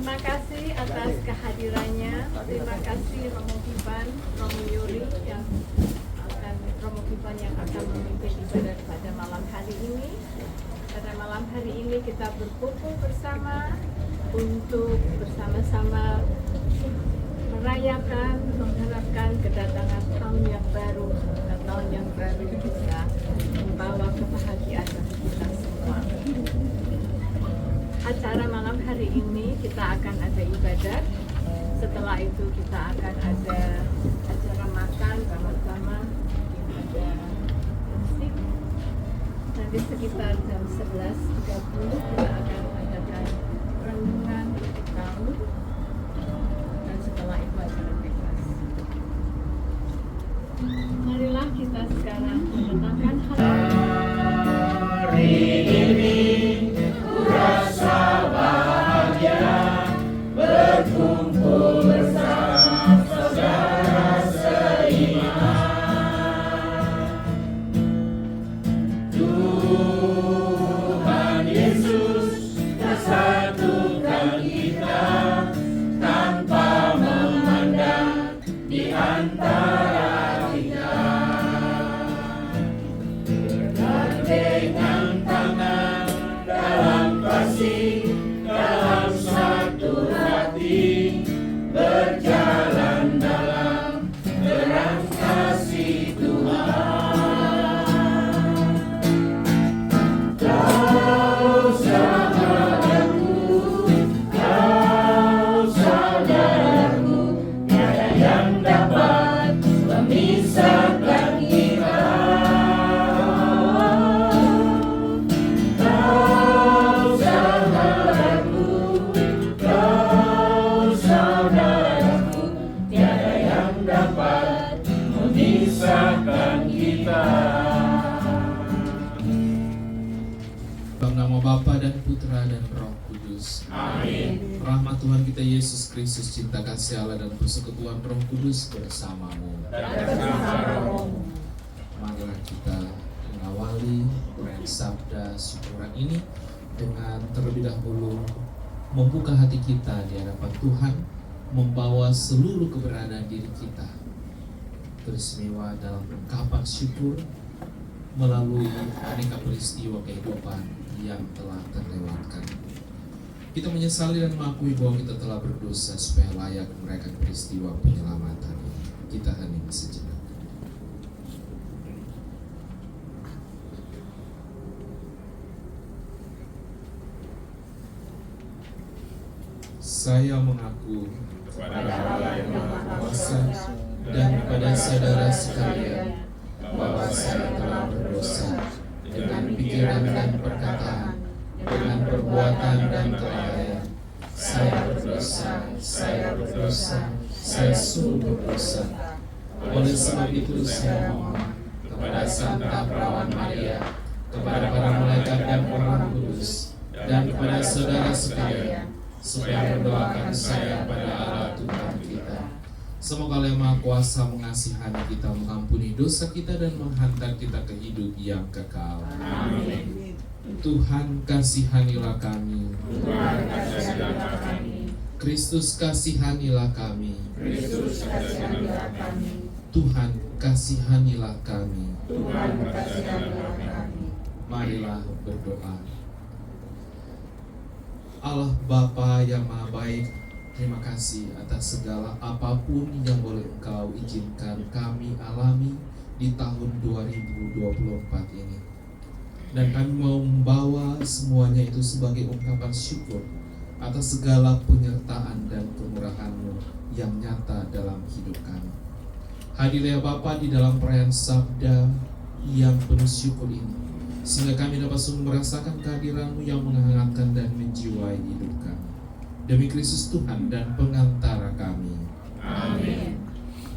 Terima kasih atas kehadirannya. Terima kasih Romo Kiban, Romo Yuri Romo Kiban yang akan memimpin ibadah pada malam hari ini. Pada malam hari ini kita berkumpul bersama untuk bersama-sama merayakan, mengharapkan kedatangan tahun yang baru, dan tahun yang baru bisa membawa kebahagiaan bagi kita semua. Acara malam hari ini kita akan ada ibadat. Setelah itu kita akan ada acara makan bersama, ada musik. Nanti sekitar jam 11.30 kita akan adakan renungan untuk tahun. Dan setelah itu acara bebas. Marilah kita sekarang menenangkan hari ini. Rasa bahagia berkumpul bersama saudara seiman. Tuhan Yesus bersatukan kita tanpa memandang di antara kita. Bergandengan tangan dalam kasih, dalam satu hati, berjalan dalam terang kasih Tuhan. Kau sahabatku, kau saudaraku, tiada yang dapat memisahkan kita. Dalam nama Bapa dan Putra dan Roh Kudus. Amin. Rahmat Tuhan kita Yesus Kristus, cinta kasih Allah dan persekutuan Roh Kudus bersamamu. Marilah kita mengawali uraian sabda syukuran ini dengan terlebih dahulu membuka hati kita di hadapan Tuhan, membawa seluruh keberadaan diri kita bersemiwa dalam ungkapan syukur melalui aneka peristiwa kehidupan yang telah terlewatkan. Kita menyesali dan mengakui bahwa kita telah berdosa supaya layak merayakan peristiwa penyelamatan ini. Kita hening sejenak. Saya mengaku Kepada Allah yang Maha kuasa dan kepada saudara sekalian bahwa saya telah berdosa dengan pikiran dan perkataan, dengan perbuatan dan kelalaian. Saya berdosa, saya sungguh berdosa. Oleh sebab itu saya mohon kepada Santa Perawan Maria, kepada para malaikat dan orang kudus, dan kepada saudara sekalian, supaya mendoakan saya pada Allah Tuhan kita. Semoga Allah yang Maha Kuasa mengasihani kita, mengampuni dosa kita, dan menghantar kita ke hidup yang kekal. Amin. Tuhan kasihanilah kami. Tuhan kasihanilah kami. Kristus kasihanilah kami. Kristus kasihanilah kami. Tuhan kasihanilah kami. Tuhan kasihanilah kami. Marilah berdoa. Allah Bapa yang Maha Baik, terima kasih atas segala apapun yang boleh Engkau izinkan kami alami di tahun 2024 ini. Dan kami mau membawa semuanya itu sebagai ungkapan syukur atas segala penyertaan dan kemurahan-Mu yang nyata dalam hidup kami. Hadirlah ya Bapa di dalam perayaan sabda yang penuh syukur ini, sehingga kami dapat sungguh merasakan kehadiran-Mu yang menghangatkan dan menjiwai hidup kami. Demi Kristus Tuhan dan pengantara kami. Amin.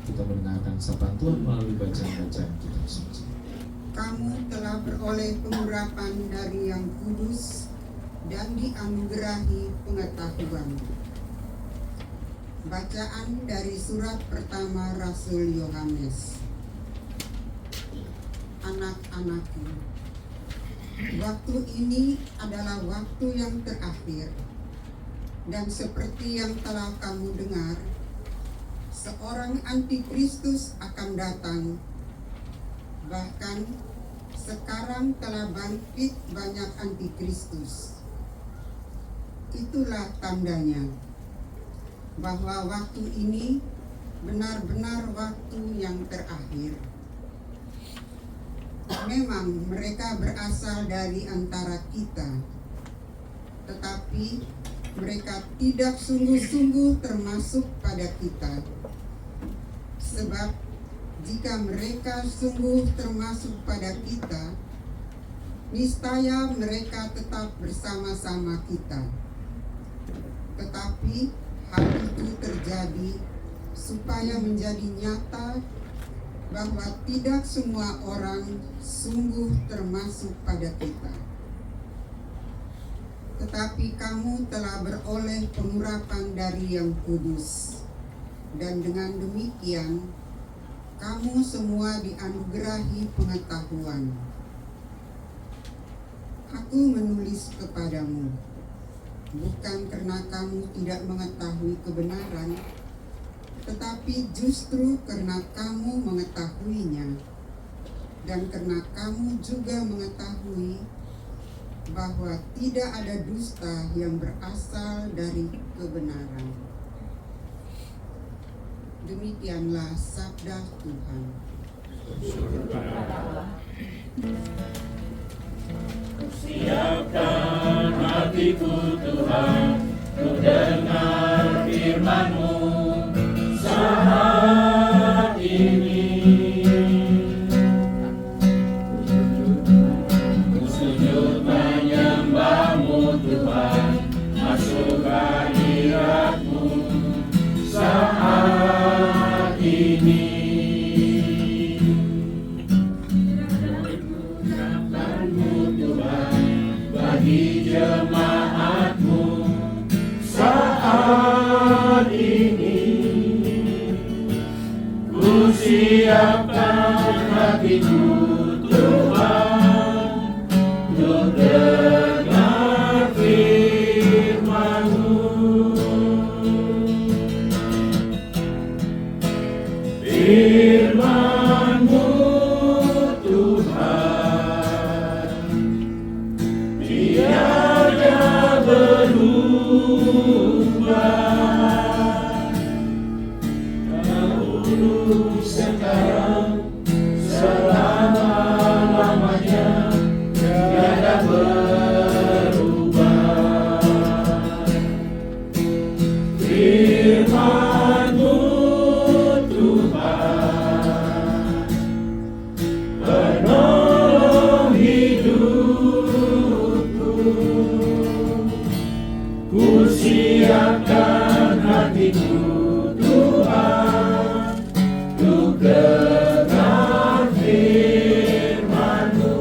Kita mendengarkan sapaan Tuhan melalui bacaan-bacaan kitab suci. Kamu telah beroleh pengurapan dari Yang Kudus dan dianugerahi pengetahuan. Bacaan dari surat pertama Rasul Yohanes. Anak-anakku, waktu ini adalah waktu yang terakhir. Dan seperti yang telah kamu dengar, seorang antikristus akan datang. Bahkan sekarang telah bangkit banyak antikristus. Itulah tandanya bahwa waktu ini benar-benar waktu yang terakhir. Memang mereka berasal dari antara kita, tetapi mereka tidak sungguh-sungguh termasuk pada kita. Sebab jika mereka sungguh termasuk pada kita, niscaya mereka tetap bersama-sama kita. Tetapi hal itu terjadi supaya menjadi nyata bahwa tidak semua orang sungguh termasuk pada kita. Tetapi kamu telah beroleh pengurapan dari Yang Kudus, dan dengan demikian kamu semua dianugerahi pengetahuan. Aku menulis kepadamu bukan karena kamu tidak mengetahui kebenaran, tetapi justru karena kamu mengetahuinya, dan karena kamu juga mengetahui bahwa tidak ada dusta yang berasal dari kebenaran. Demikianlah sabda Tuhan. Siapkan hatiku Tuhan, ku dengar firman-Mu saat ini. Ku sujud menyembah-Mu Tuhan, masuk hadirat-Mu saat ini. Bagi jemaat-Mu saat ini, ku siapkan hatiku Tuhan, untuk dengar firman-Mu. Firman-Mu Tuhan, biarnya berubah dahulu, sekarang, selama-lamanya, tiada berubah. Firman-Mu Tuhan, penolong hidupku. Ku siapkan hatiku Tuhan, untuk dengar firman-Mu.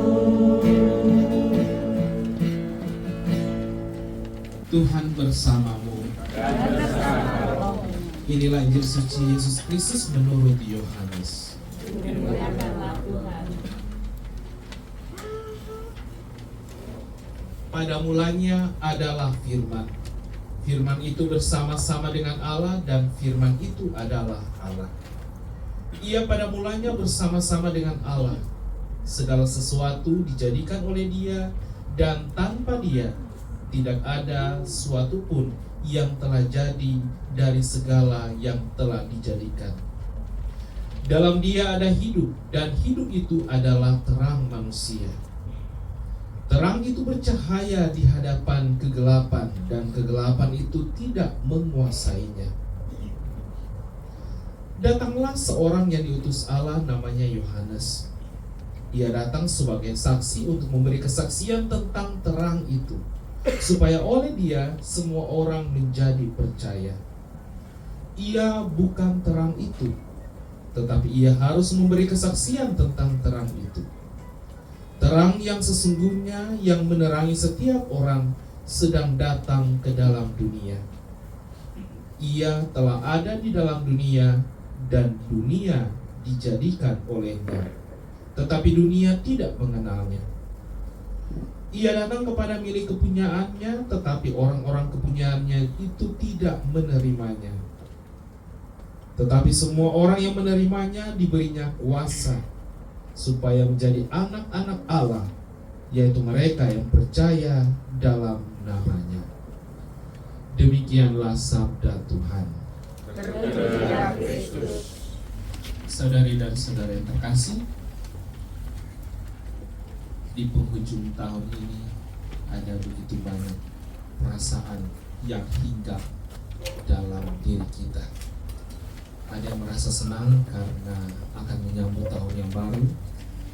Tuhan bersamamu. Inilah Injil suci Yesus Kristus menurut Yohanes. Muliakanlah Tuhan. Pada mulanya adalah firman. Firman itu bersama-sama dengan Allah, dan firman itu adalah Allah. Ia pada mulanya bersama-sama dengan Allah. Segala sesuatu dijadikan oleh Dia, dan tanpa Dia tidak ada suatu pun yang telah jadi dari segala yang telah dijadikan. Dalam Dia ada hidup, dan hidup itu adalah terang manusia. Terang itu bercahaya di hadapan kegelapan, dan kegelapan itu tidak menguasainya. Datanglah seorang yang diutus Allah, namanya Yohanes. Ia datang sebagai saksi untuk memberi kesaksian tentang terang itu, supaya oleh Dia semua orang menjadi percaya. Ia bukan terang itu, tetapi ia harus memberi kesaksian tentang terang itu. Terang yang sesungguhnya yang menerangi setiap orang sedang datang ke dalam dunia. Ia telah ada di dalam dunia, dan dunia dijadikan olehnya, tetapi dunia tidak mengenalnya. Ia datang kepada milik kepunyaannya, tetapi orang-orang kepunyaannya itu tidak menerimanya. Tetapi semua orang yang menerimanya diberinya kuasa supaya menjadi anak-anak Allah, yaitu mereka yang percaya dalam namanya. Demikianlah sabda Tuhan. Terpujilah Kristus. Saudari dan saudara yang terkasih, di penghujung tahun ini ada begitu banyak perasaan yang hinggap dalam diri kita. Ada yang merasa senang karena akan menyambut tahun yang baru.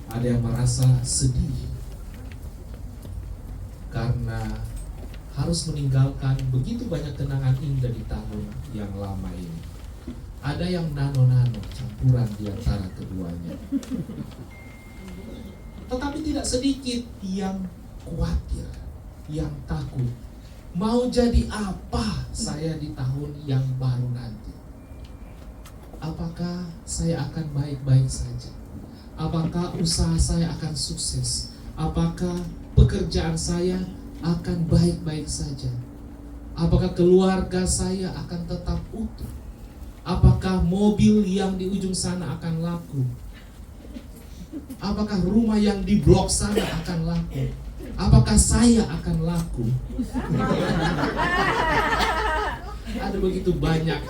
Ada yang merasa sedih karena harus meninggalkan begitu banyak kenangan indah di tahun yang lama ini. Ada yang nano-nano, campuran di antara keduanya. Tetapi tidak sedikit yang khawatir, yang takut. Mau jadi apa saya di tahun yang baru nanti? Apakah saya akan baik-baik saja? Apakah usaha saya akan sukses? Apakah pekerjaan saya akan baik-baik saja? Apakah keluarga saya akan tetap utuh? Apakah mobil yang di ujung sana akan laku? Apakah rumah yang di blok sana akan laku? Apakah saya akan laku? Ada begitu banyak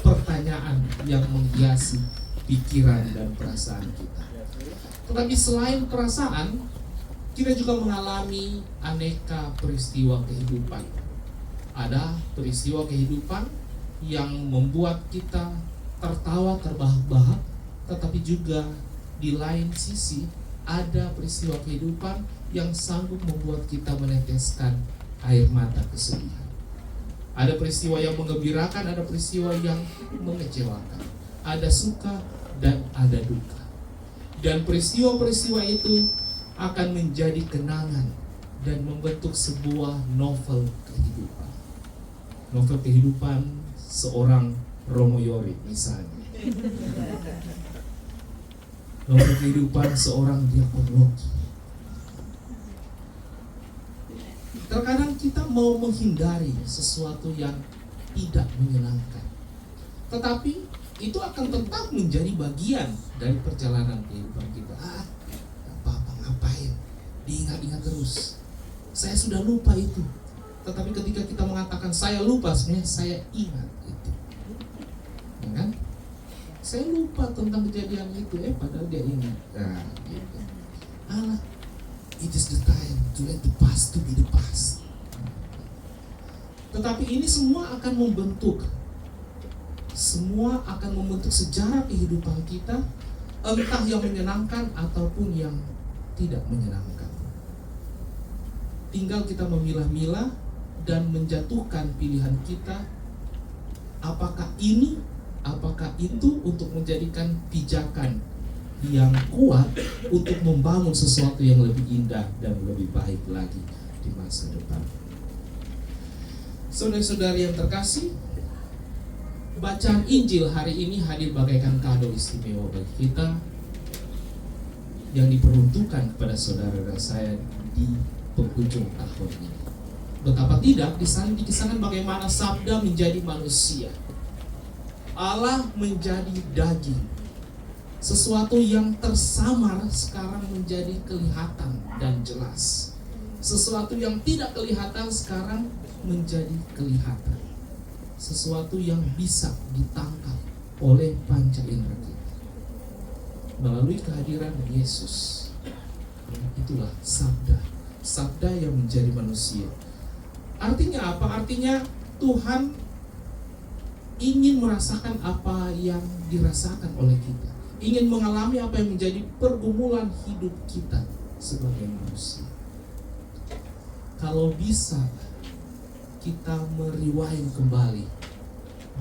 pertanyaan yang menghiasi pikiran dan perasaan kita. Tetapi selain perasaan, kita juga mengalami aneka peristiwa kehidupan. Ada peristiwa kehidupan yang membuat kita tertawa terbahak-bahak, tetapi juga di lain sisi ada peristiwa kehidupan yang sanggup membuat kita meneteskan air mata kesedihan. Ada peristiwa yang menggembirakan, ada peristiwa yang mengecewakan. Ada suka dan ada duka. Dan peristiwa-peristiwa itu akan menjadi kenangan dan membentuk sebuah novel kehidupan. Novel kehidupan seorang Romo Yori misalnya. Novel kehidupan seorang Diakon Loki. Terkadang kita mau menghindari sesuatu yang tidak menyenangkan, tetapi itu akan tetap menjadi bagian dari perjalanan kehidupan kita. Gak apa-apa, ngapain? Diingat-ingat terus. Saya sudah lupa itu. Tetapi ketika kita mengatakan saya lupa, sebenarnya saya ingat itu. Ya kan? Saya lupa tentang kejadian itu, padahal dia ingat. Nah, gitu. It is the time to let the past to be the past. Tetapi ini semua akan membentuk sejarah kehidupan kita, entah yang menyenangkan ataupun yang tidak menyenangkan. Tinggal kita memilah-milah dan menjatuhkan pilihan kita, apakah ini, apakah itu, untuk menjadikan pijakan yang kuat untuk membangun sesuatu yang lebih indah dan lebih baik lagi di masa depan. Saudara-saudari yang terkasih, bacaan Injil hari ini hadir bagaikan kado istimewa bagi kita yang diperuntukkan kepada saudara dan saya di penghujung tahun ini. Betapa tidak, di sana dikisahkan bagaimana sabda menjadi manusia. Allah menjadi daging. Sesuatu yang tersamar sekarang menjadi kelihatan dan jelas. Sesuatu yang tidak kelihatan sekarang menjadi kelihatan. Sesuatu yang bisa ditangkap oleh panca indera kita melalui kehadiran Yesus. Itulah sabda. Sabda yang menjadi manusia. Artinya apa? Artinya Tuhan ingin merasakan apa yang dirasakan oleh kita, ingin mengalami apa yang menjadi pergumulan hidup kita sebagai manusia. Kalau bisa kita meriwain kembali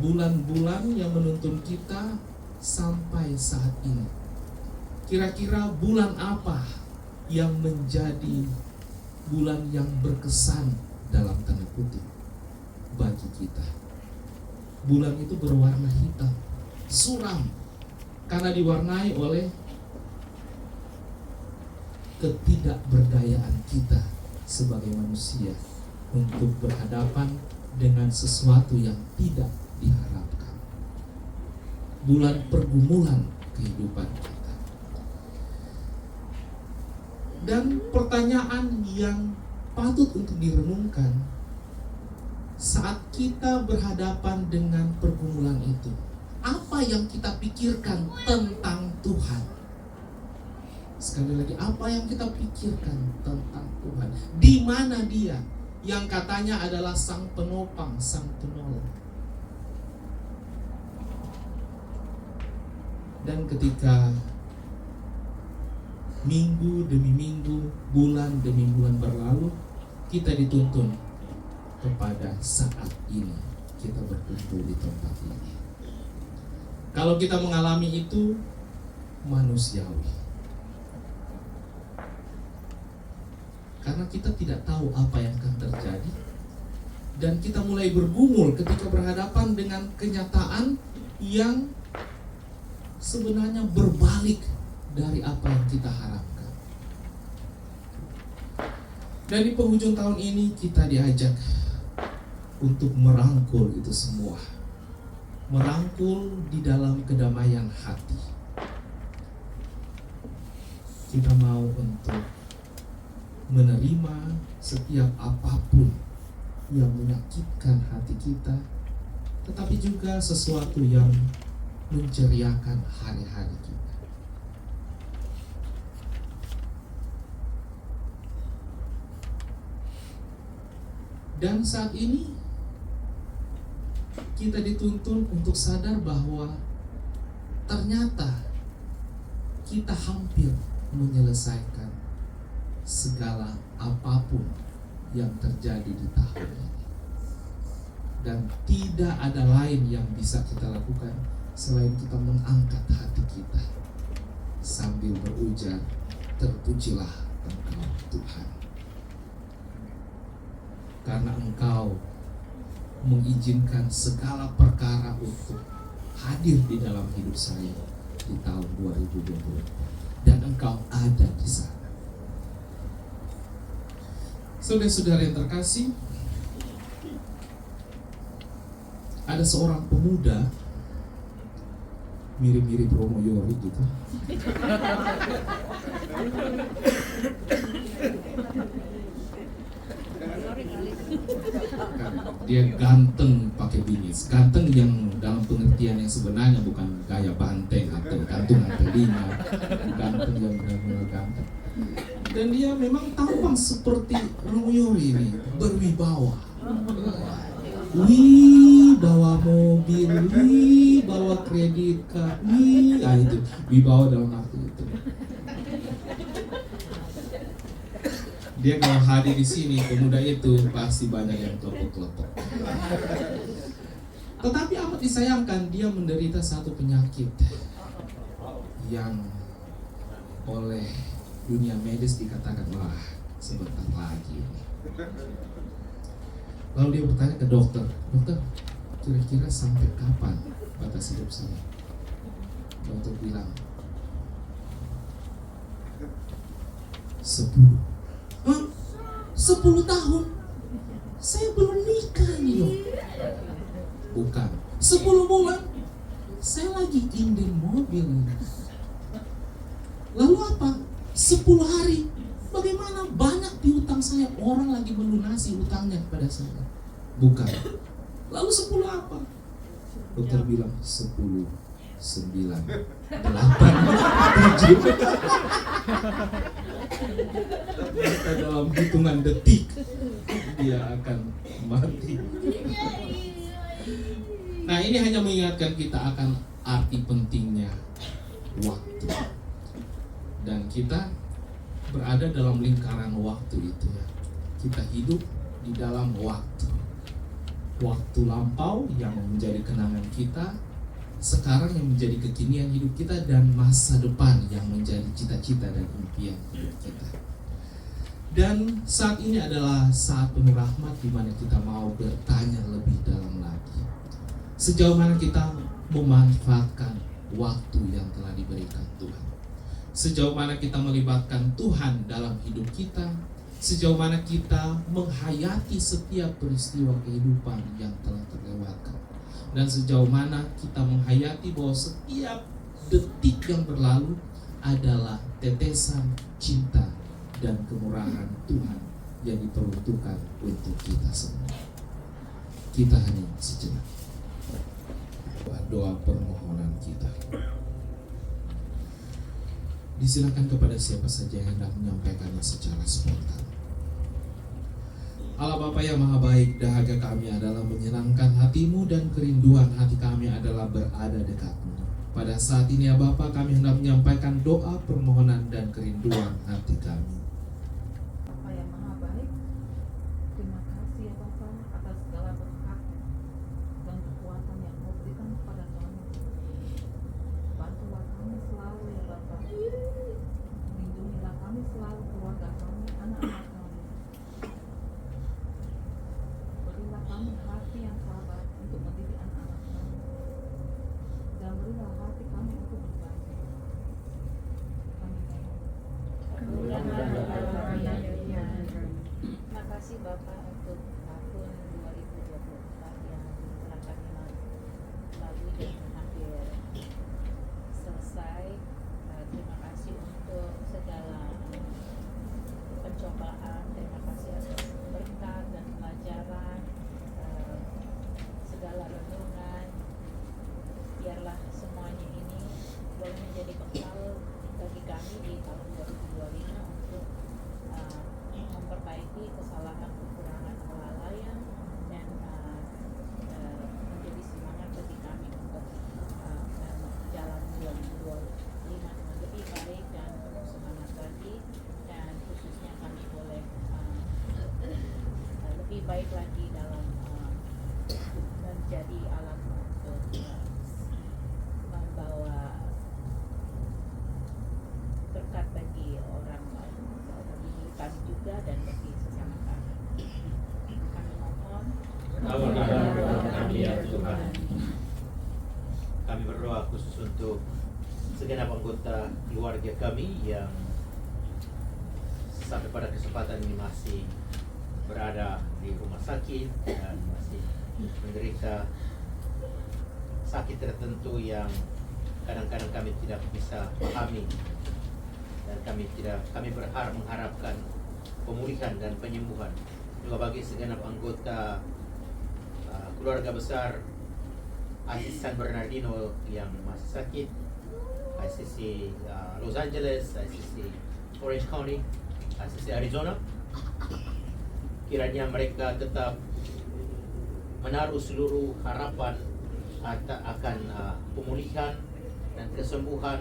bulan-bulan yang menuntun kita sampai saat ini, kira-kira bulan apa yang menjadi bulan yang berkesan dalam tanda kutip bagi kita? Bulan itu berwarna hitam, suram, karena diwarnai oleh ketidakberdayaan kita sebagai manusia untuk berhadapan dengan sesuatu yang tidak diharapkan. Bulan pergumulan kehidupan kita. Dan pertanyaan yang patut untuk direnungkan saat kita berhadapan dengan pergumulan itu, apa yang kita pikirkan tentang Tuhan? Sekali lagi, apa yang kita pikirkan tentang Tuhan? Di mana Dia yang katanya adalah sang penopang, sang penolong? Dan ketika minggu demi minggu, bulan demi bulan berlalu, kita dituntun kepada saat ini kita berkumpul di tempat ini. Kalau kita mengalami itu, manusiawi. Karena kita tidak tahu apa yang akan terjadi, dan kita mulai bergumul ketika berhadapan dengan kenyataan yang sebenarnya berbalik dari apa yang kita harapkan. Dan di penghujung tahun ini kita diajak untuk merangkul itu semua, merangkul di dalam kedamaian hati. Kita mau untuk menerima setiap apapun yang menyakitkan hati kita, tetapi juga sesuatu yang menceriakan hari-hari kita. Dan saat ini kita dituntun untuk sadar bahwa ternyata kita hampir menyelesaikan segala apapun yang terjadi di tahun ini. Dan tidak ada lain yang bisa kita lakukan selain kita mengangkat hati kita sambil berujar, terpujilah Engkau Tuhan, karena Engkau mengizinkan segala perkara untuk hadir di dalam hidup saya di tahun 2020, dan Engkau ada di sana. Saudara-saudara yang terkasih, ada seorang pemuda mirip-mirip Romo Yori gitu. Dia ganteng pakai binis, ganteng yang dalam pengertian yang sebenarnya bukan gaya banteng atau gantungan telinga, ganteng yang benar-benar ganteng. Dan dia memang tampak seperti Romo Yori ini, berwibawa. Bawa mobil, bawa kredit card, itu wibawa dalam arti itu. Dia kalau hadir di sini, pemuda itu pasti banyak yang kelompok-kelompok. Tetapi amat disayangkan, dia menderita satu penyakit yang oleh dunia medis dikatakan, wah, sebentar lagi. Lalu dia bertanya ke dokter, dokter, kira-kira sampai kapan batas hidup saya? Dokter bilang 10. Hah? 10 tahun? Saya belum nikah nih dong. Bukan, 10 bulan saya lagi inden mobil. Lalu apa? 10 hari. Bagaimana banyak piutang saya, orang lagi melunasi utangnya kepada saya. Bukan. Lalu 10 apa? Dokter bilang 10, 9, 8, 7. Dalam hitungan detik dia akan mati. Nah, ini hanya mengingatkan kita akan arti pentingnya waktu. Dan kita berada dalam lingkaran waktu itu ya. Kita hidup di dalam waktu. Waktu lampau yang menjadi kenangan kita, sekarang yang menjadi kekinian hidup kita, dan masa depan yang menjadi cita-cita dan impian hidup kita. Dan saat ini adalah saat penuh rahmat di mana kita mau bertanya lebih dalam lagi. Sejauh mana kita memanfaatkan waktu yang telah diberikan Tuhan? Sejauh mana kita melibatkan Tuhan dalam hidup kita? sejauh mana kita menghayati setiap peristiwa kehidupan yang telah terlewatkan, dan sejauh mana kita menghayati bahwa setiap detik yang berlalu adalah tetesan cinta dan kemurahan Tuhan yang diperuntukkan untuk kita semua. Kita hanya sejenak doa permohonan kita. Disilakan kepada siapa saja yang hendak menyampaikannya secara spontan. Allah Bapa yang Maha Baik, dahaga kami adalah menyenangkan hatimu dan kerinduan hati kami adalah berada dekatmu. Pada saat ini ya Bapa, kami hendak menyampaikan doa permohonan dan kerinduan hati kami. Bapa yang Maha Baik, terima kasih ya Bapa atas segala berkat dan kekuatan yang Kau berikan kepada kami. Bantulah kami selalu ya Bapa. Lindungilah kami selalu, keluarga kami, anak-anak kami. Berilah kami hati yang sabar untuk mendidik anak-anak kami. Dan berilah hati kami untuk berbagi. Kami Terima kasih Bapak untuk tahun 2024 yang telah kami lalui dan hampir selesai. Terima kasih untuk segala pencobaan. Terima kasih atas berkat dan pelajaran, segala renungan. Biarlah semuanya ini boleh menjadi bekal bagi kami di tahun 2025 untuk memperbaiki kesalahan, kekurangan, kelalaian, dan menjadi semangat bagi kami untuk jalan 2025 dengan lebih baik dan penuh semangat lagi, dan khususnya kami boleh lebih baik lagi dalam menjadi alat untuk membawa berkat bagi orang lain, bagi kami juga dan bagi sesama kami. Kami mohon. Kabulkanlah doa kami ya Tuhan. Kami berdoa khusus untuk segenap anggota keluarga kami yang sampai pada kesempatan ini masih berada di rumah sakit dan masih menderita sakit tertentu yang kadang-kadang kami tidak bisa pahami, dan kami mengharapkan pemulihan dan penyembuhan. Juga bagi segenap anggota keluarga besar ICC San Bernardino yang masih sakit, ICC Los Angeles, ICC Orange County, ICC Arizona, kiranya mereka tetap menaruh seluruh harapan akan pemulihan dan kesembuhan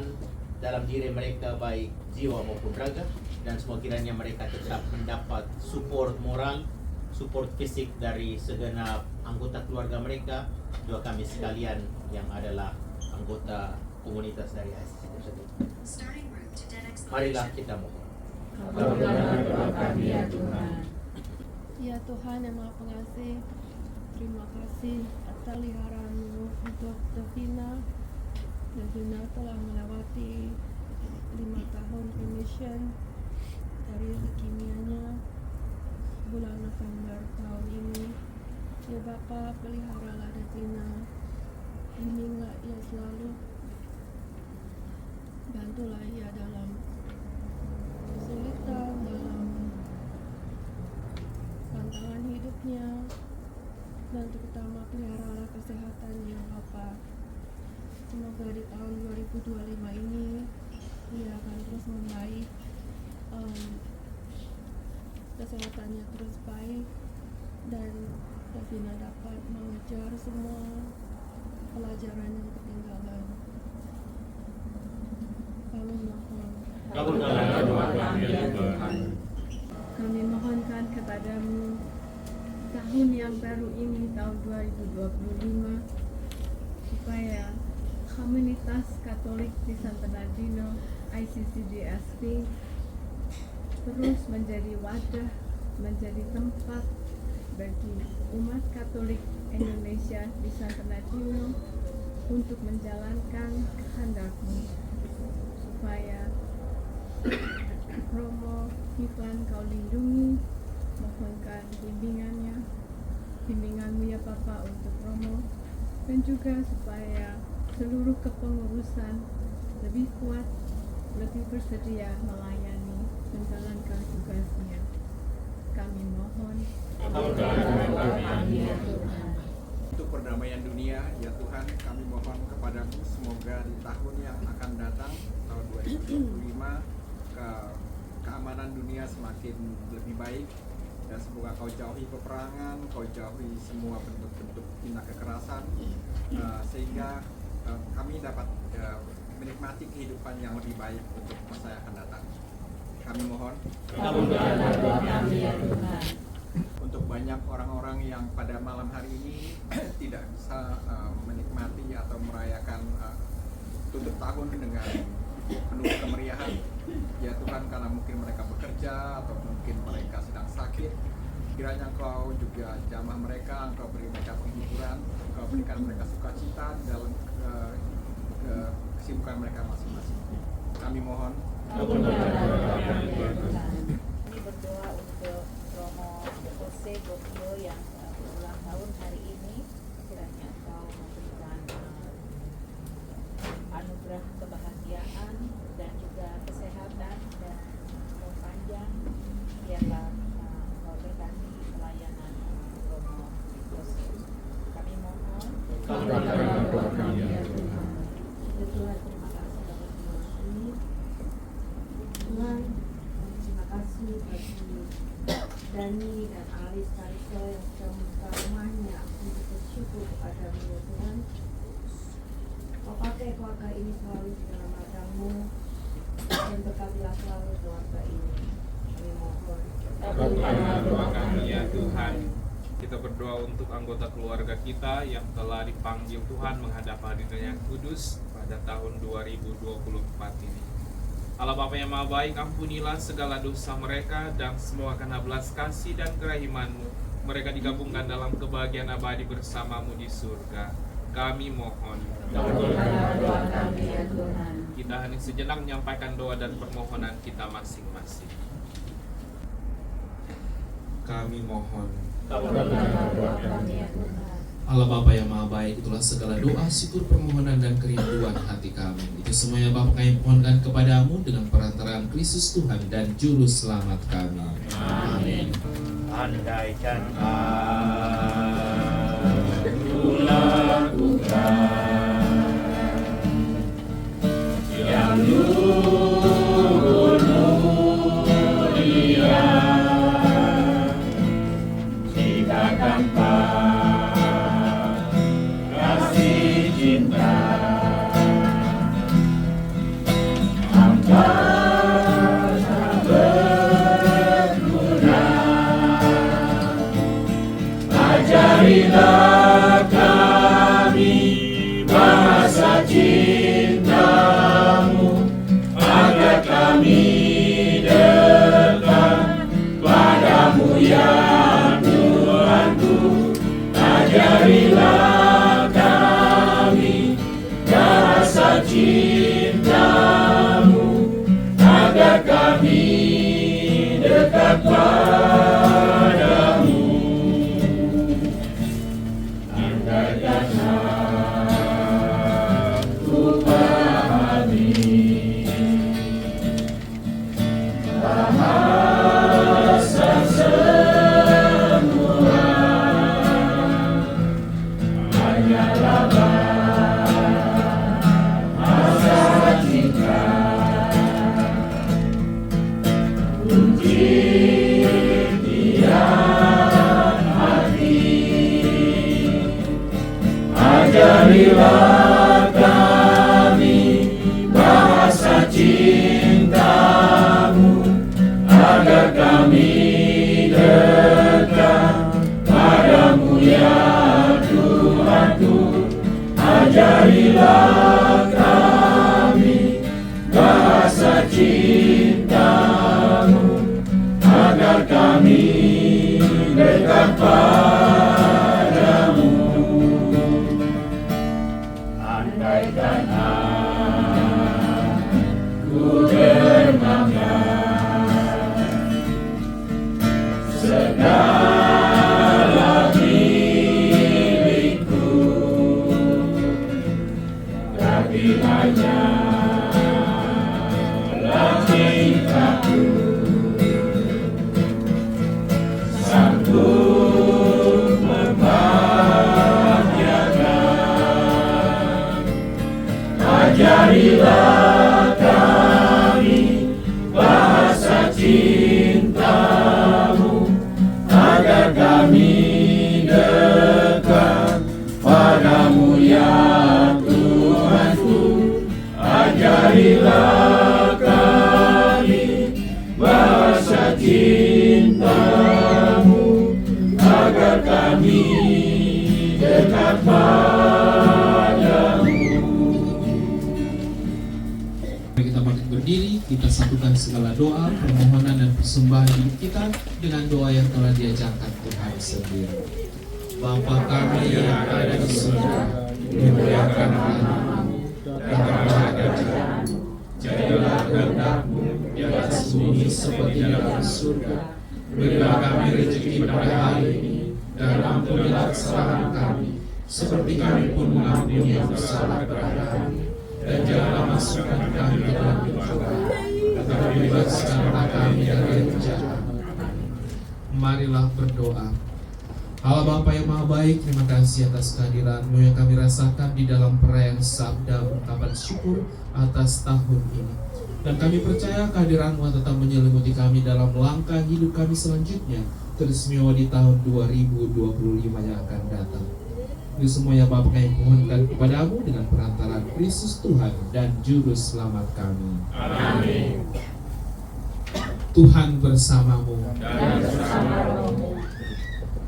dalam diri mereka, baik jiwa maupun raga, dan semua kiranya mereka tetap mendapat support moral, support fisik dari segenap anggota keluarga mereka, juga kami sekalian yang adalah anggota komunitas dari ICC tersebut. Marilah kita mohon. Kabulkanlah doa kami ya Tuhan. Ya Tuhan yang Maha Pengasih, terima kasih atas peliharaanmu untuk Davina. Davina telah melewati 5 tahun remission dari leukemianya bulan November tahun ini. Ya Bapa, peliharalah Davina, bimbinglah ia selalu, bantulah ia dalam kesulitan, dalam tantangan hidupnya, dan terutama peliharalah kesehatannya Bapa. Semoga di tahun 2025 ini ia akan terus membaik, kesehatannya terus baik, dan Davina dapat mengejar semua pelajaran yang ketinggalan. Kami mohon. Kabulkanlah doa kami ya Tuhan. Kami mohonkan kepadamu tahun yang baru ini, tahun 2025, supaya komunitas Katolik di San Bernardino ICCDSP terus menjadi wadah, menjadi tempat bagi umat Katolik Indonesia di San Bernardino untuk menjalankan kehendak-Mu, supaya Romo Kiflan kau lindungi, mohonkan bimbinganmu ya Bapa untuk Romo, dan juga supaya seluruh kepengurusan lebih kuat, lebih bersedia melayani, menjalankan tugasnya. Kami mohon. Untuk perdamaian dunia, ya Tuhan, kami mohon kepadamu semoga di tahun yang akan datang, tahun 2025, keamanan dunia semakin lebih baik, dan semoga kau jauhi peperangan, kau jauhi semua bentuk-bentuk tindak kekerasan, sehingga kami dapat menikmati kehidupan yang lebih baik untuk masa yang akan datang. Kami mohon. Untuk banyak orang-orang yang pada malam hari ini tidak bisa menikmati atau merayakan tutup tahun dengan penuh kemeriahan, ya Tuhan, karena mungkin mereka bekerja atau mungkin mereka sedang sakit, kiranya Engkau juga jamah mereka, Engkau beri mereka penghiburan, Engkau berikan mereka sukacita di dalam kesibukan mereka masing-masing. Kami mohon. Kami berdoa untuk Romo Jose Gokyo yang berulang tahun hari ini, kiranya Engkau memberikan anugerah kebahagiaan dan juga kesehatan dan umur panjang. Biarlah Engkau berkati pelayanan Romo Jose. Kami mohon. Tuhan, terima kasih bagi ini. Tuhan, terima kasih bagi Dani dan Alis Kariso yang sudah membuka rumahnya untuk bersyukur kepadamu ya Tuhan. Kau pakai keluarga ini selalu di dalam matamu dan berkatilah selalu keluarga ini. Kami mohon. Doa kami ya Tuhan. Kita berdoa untuk anggota keluarga kita yang telah dipanggil Tuhan menghadap hadirat yang kudus pada tahun 2024 ini. Allah Bapa yang Maha Baik, ampunilah segala dosa mereka dan semua karena belas kasih dan kerahiman-Mu mereka digabungkan dalam kebahagiaan abadi bersama-Mu di surga. Kami mohon. Kita hanya sejenak menyampaikan doa dan permohonan kita masing-masing. Kami mohon. Allah Bapa yang Maha Baik, itulah segala doa, syukur, permohonan, dan kerinduan hati kami. Itu semuanya Bapa kami mohonkan kepadamu dengan perantaraan Kristus Tuhan dan Juru Selamat kami. Amin. Andaikan aku lakukan yang luhur mulia, jika tanpa kasih cinta hamba tak berguna. Ajarilah kami bahasa cinta-Mu, agar kami dekat padamu ya Tuhanku. Ajarilah kami bahasa cinta-Mu, agar kami dekat padamu. Andaikan aku pahami bahasa semua hanyalah bahasa cinta, kunci tiap hati. Ajarilah kami bahasa cinta-Mu, agar kami dekat padamu ya Tuhanku. Ajarilah kami bahasa cinta-Mu, agar kami dekat padamu. Andaikan aku dermaga Mari kita bangkit berdiri, kita satukan segala doa, permohonan dan persembahan hidup kita dengan doa yang telah diajarkan Tuhan sendiri. Bapa kami yang ada di surga, dimuliakan namamu, datanglah kerajaanmu, jadilah kehendak-mu di atas bumi seperti di dalam surga. Berilah kami rezeki pada hari ini, dan ampunilah kesalahan kami, seperti kami pun mengampuni yang bersalah kepada kami. Dan janganlah masukkan kami ke dalam pencobaan, tetapi bebaskanlah kami dari yang jahat. Marilah berdoa. Allah Bapa yang Maha Baik, terima kasih atas kehadiran-Mu yang kami rasakan di dalam perayaan Sabda ungkapan syukur atas tahun ini. Dan kami percaya kehadiran-Mu tetap menyelimuti kami dalam langkah hidup kami selanjutnya, teristimewa di tahun 2025 yang akan datang. Ini semuanya Bapa kami mohonkan kepadamu dengan perantaraan Kristus Tuhan dan Juru Selamat kami. Amin. Tuhan bersamamu.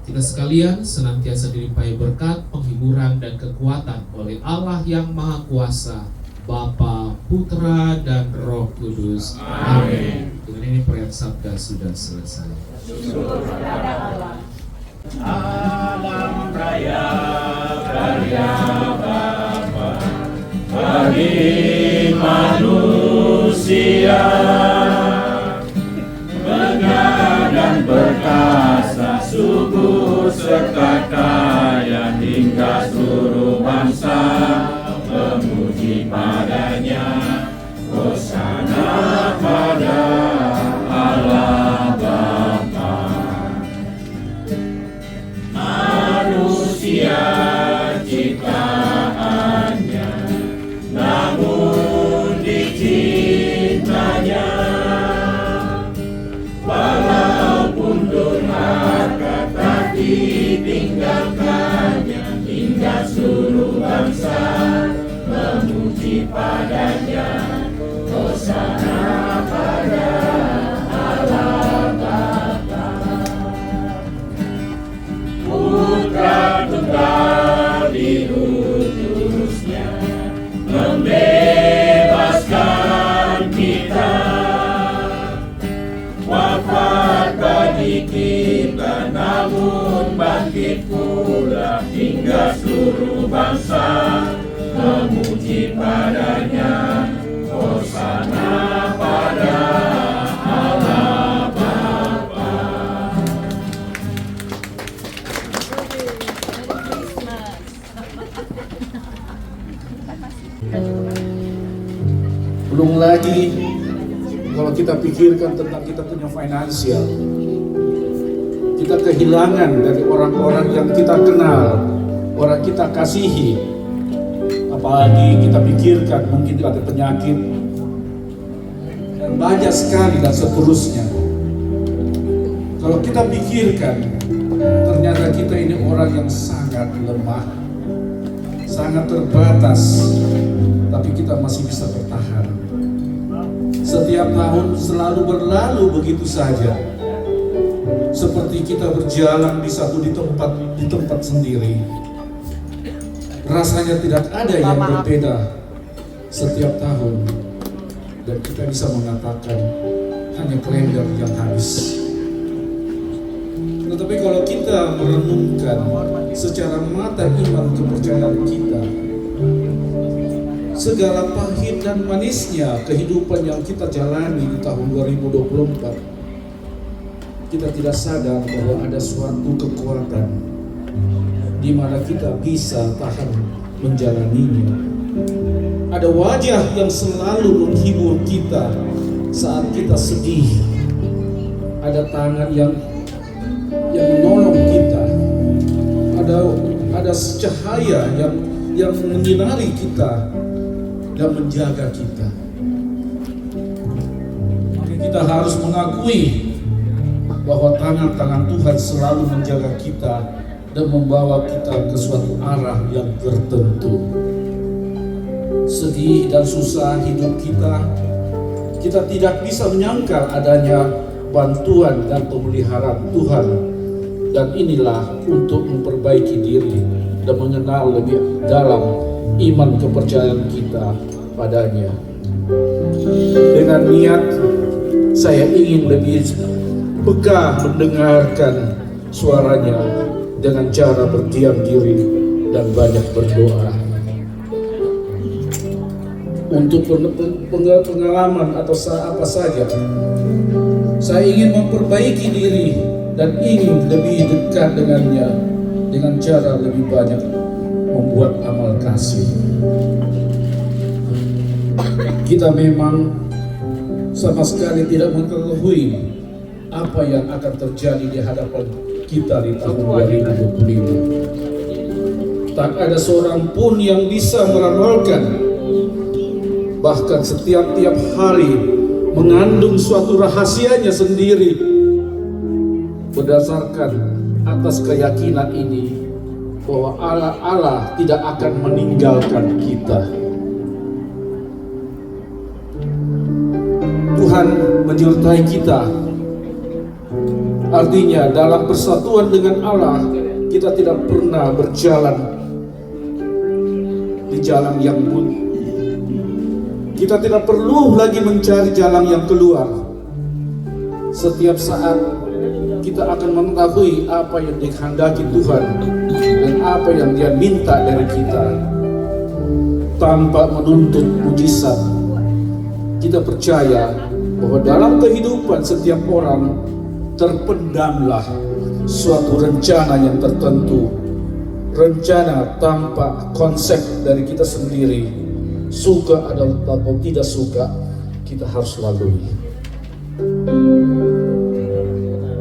Kita sekalian senantiasa dilimpahi berkat, penghiburan, dan kekuatan oleh Allah yang Maha Kuasa, Bapa, Putra, dan Roh Kudus. Amin. Dengan ini perayaan Sabda sudah selesai. Alam raya karya Bapa bagi manusia, megah dan perkasa, subur serta kaya, hingga seluruh bangsa memuji padanya. Hosana pada Allah Bapa. Manusia ciptaannya, namun dicintanya, walaupun durhaka tak ditinggalkannya, hingga seluruh bangsa memuji padanya. Hosana pada Allah Bapa. Putra Tunggal diutusnya, membebaskan kita, wafat bagi kita, namun bangkit pula, hingga seluruh bangsa memuji padanya. Hosana pada Allah Bapa. Belum lagi kalau kita pikirkan tentang kita punya finansial, kita kehilangan dari orang-orang yang kita kenal, orang kita kasihi. Apalagi kita pikirkan mungkin ada penyakit dan banyak sekali dan seterusnya. Kalau kita pikirkan ternyata kita ini orang yang sangat lemah, sangat terbatas, tapi kita masih bisa bertahan. Setiap tahun selalu berlalu begitu saja, seperti kita berjalan di tempat sendiri. Rasanya tidak ada yang berbeda setiap tahun, dan kita bisa mengatakan hanya kalender yang habis. Tetapi kalau kita merenungkan secara mata iman kepercayaan kita, segala pahit dan manisnya kehidupan yang kita jalani di tahun 2024, kita tidak sadar bahwa ada suatu kekuatan di mana kita bisa tahan menjalaninya. Ada wajah yang selalu menghibur kita saat kita sedih. Ada tangan yang menolong kita. Ada cahaya yang menyinari kita dan menjaga kita. Maka kita harus mengakui bahwa tangan-tangan Tuhan selalu menjaga kita dan membawa kita ke suatu arah yang tertentu. Sedih dan susah hidup kita tidak bisa menyangkal adanya bantuan dan pemeliharaan Tuhan. Dan inilah untuk memperbaiki diri dan mengenal lebih dalam iman kepercayaan kita padanya. Dengan niat saya ingin lebih peka mendengarkan suaranya dengan cara berdiam diri dan banyak berdoa. Untuk pengalaman atau apa saja, saya ingin memperbaiki diri dan ingin lebih dekat dengannya dengan cara lebih banyak membuat amal kasih. Kita memang sama sekali tidak mengetahui apa yang akan terjadi di hadapan kita di tahun 2025. Tak ada seorang pun yang bisa meramalkan. Bahkan setiap hari mengandung suatu rahasianya sendiri. Berdasarkan atas keyakinan ini bahwa Allah tidak akan meninggalkan kita. Tuhan menyertai kita. Artinya dalam persatuan dengan Allah kita tidak pernah berjalan di jalan yang buntu. Kita tidak perlu lagi mencari jalan yang keluar. Setiap saat kita akan mengetahui apa yang dikehendaki Tuhan dan apa yang Dia minta dari kita. Tanpa menuntut mujizat, kita percaya bahwa dalam kehidupan setiap orang terpendamlah suatu rencana yang tertentu. Rencana tanpa konsep dari kita sendiri. Suka atau tidak suka, kita harus lalui.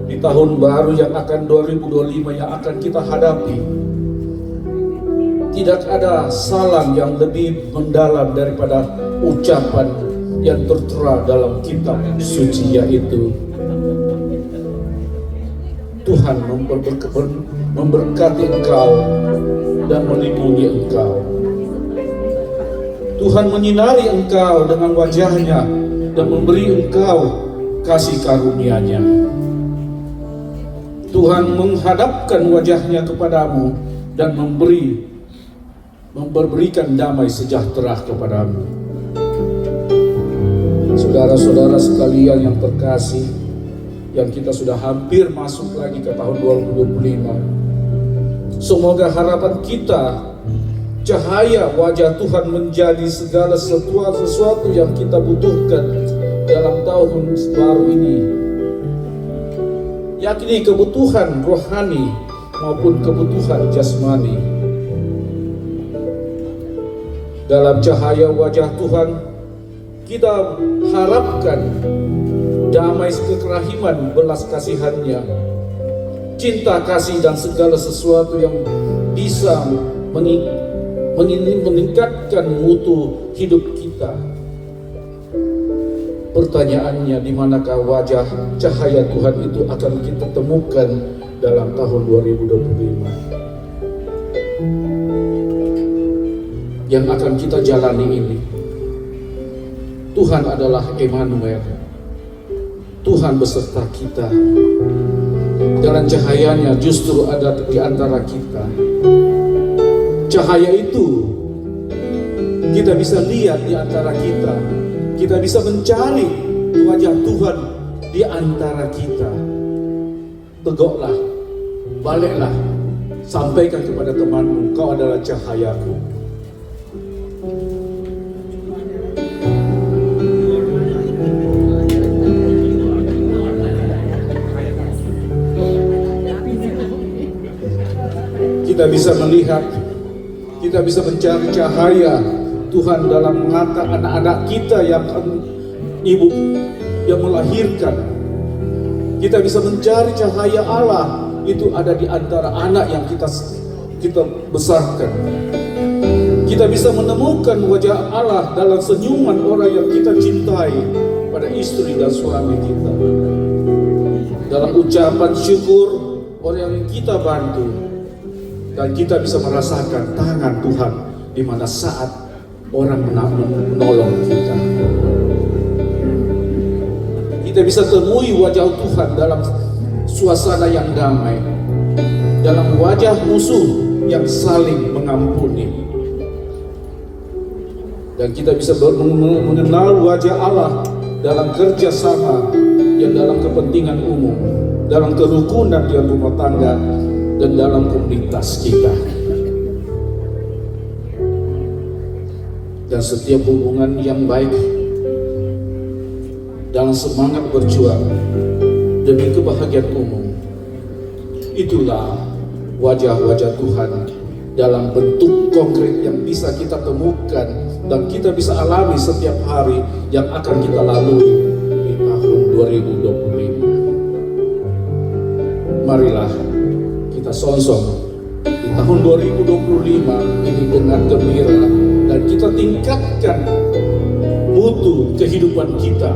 Di tahun baru yang akan 2025 yang akan kita hadapi, tidak ada salam yang lebih mendalam daripada ucapan yang tertera dalam kitab suci, yaitu Tuhan memberkati engkau dan melindungi engkau. Tuhan menyinari engkau dengan wajahnya dan memberi engkau kasih karunia-Nya. Tuhan menghadapkan wajahnya kepadamu dan memberikan damai sejahtera kepadamu. Saudara-saudara sekalian yang terkasih, yang kita sudah hampir masuk lagi ke tahun 2025. Semoga harapan kita, cahaya wajah Tuhan menjadi segala sesuatu yang kita butuhkan dalam tahun baru ini, yakni kebutuhan rohani maupun kebutuhan jasmani. Dalam cahaya wajah Tuhan, kita harapkan damai kekerahiman belas kasihan-Nya, cinta kasih dan segala sesuatu yang bisa meningkatkan mutu hidup kita. Pertanyaannya, di manakah wajah cahaya Tuhan itu akan kita temukan dalam tahun 2025 yang akan kita jalani ini? Tuhan adalah Emmanuel, Tuhan beserta kita. Jalan cahayanya justru ada di antara kita. Cahaya itu kita bisa lihat di antara kita. Kita bisa mencari wajah Tuhan di antara kita. Tegoklah, baliklah, sampaikan kepada temanmu, kau adalah cahayaku. Kita bisa melihat, kita bisa mencari cahaya Tuhan dalam mata anak-anak kita yang ibu yang melahirkan. Kita bisa mencari cahaya Allah itu ada di antara anak yang kita besarkan. Kita bisa menemukan wajah Allah dalam senyuman orang yang kita cintai pada istri dan suami kita. Dalam ucapan syukur orang yang kita bantu. Dan kita bisa merasakan tangan Tuhan di mana saat orang menolong kita. Kita bisa temui wajah Tuhan dalam suasana yang damai. Dalam wajah musuh yang saling mengampuni. Dan kita bisa mengenal wajah Allah dalam kerjasama yang dalam kepentingan umum, dalam kerukunan di rumah tangga, dan dalam komunitas kita. Dan setiap hubungan yang baik dalam semangat berjuang demi kebahagiaan umum, itulah wajah-wajah Tuhan dalam bentuk konkret yang bisa kita temukan dan kita bisa alami setiap hari yang akan kita lalui di tahun 2025. Marilah kita song-song di tahun 2025 ini dengan gembira, dan kita tingkatkan mutu kehidupan kita.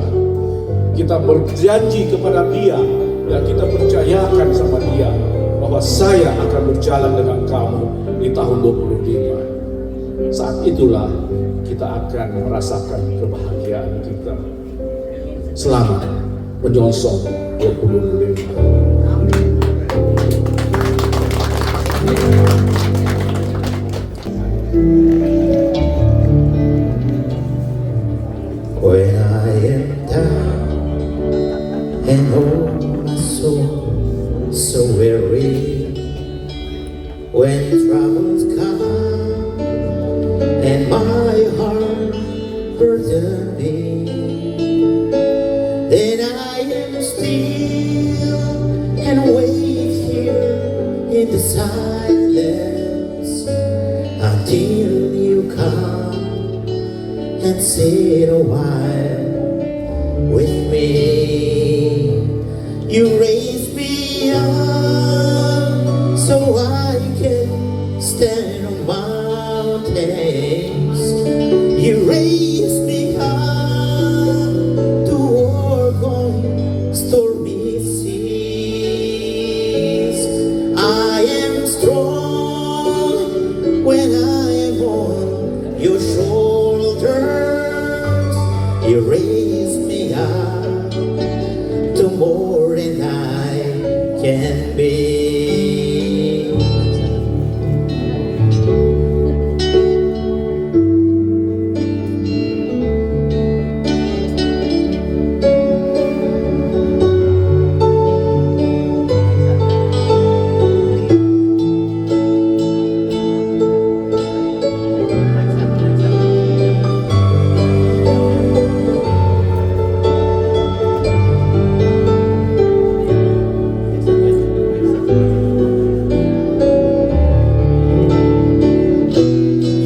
Kita berjanji kepada Dia dan kita percayakan sama Dia bahwa saya akan berjalan dengan kamu di tahun 2025. Saat itulah kita akan merasakan kebahagiaan kita. Selamat menyongsong 2025. When I am down and oh my soul so weary, when troubles come and my heart burden me, then I am still and wait here in the silence until you come and sit a while with me. You raise me up so I can stand on mountains. You raise me up to walk on stormy seas. I am strong when I am on your shoulders. You raise me up to more than I can be.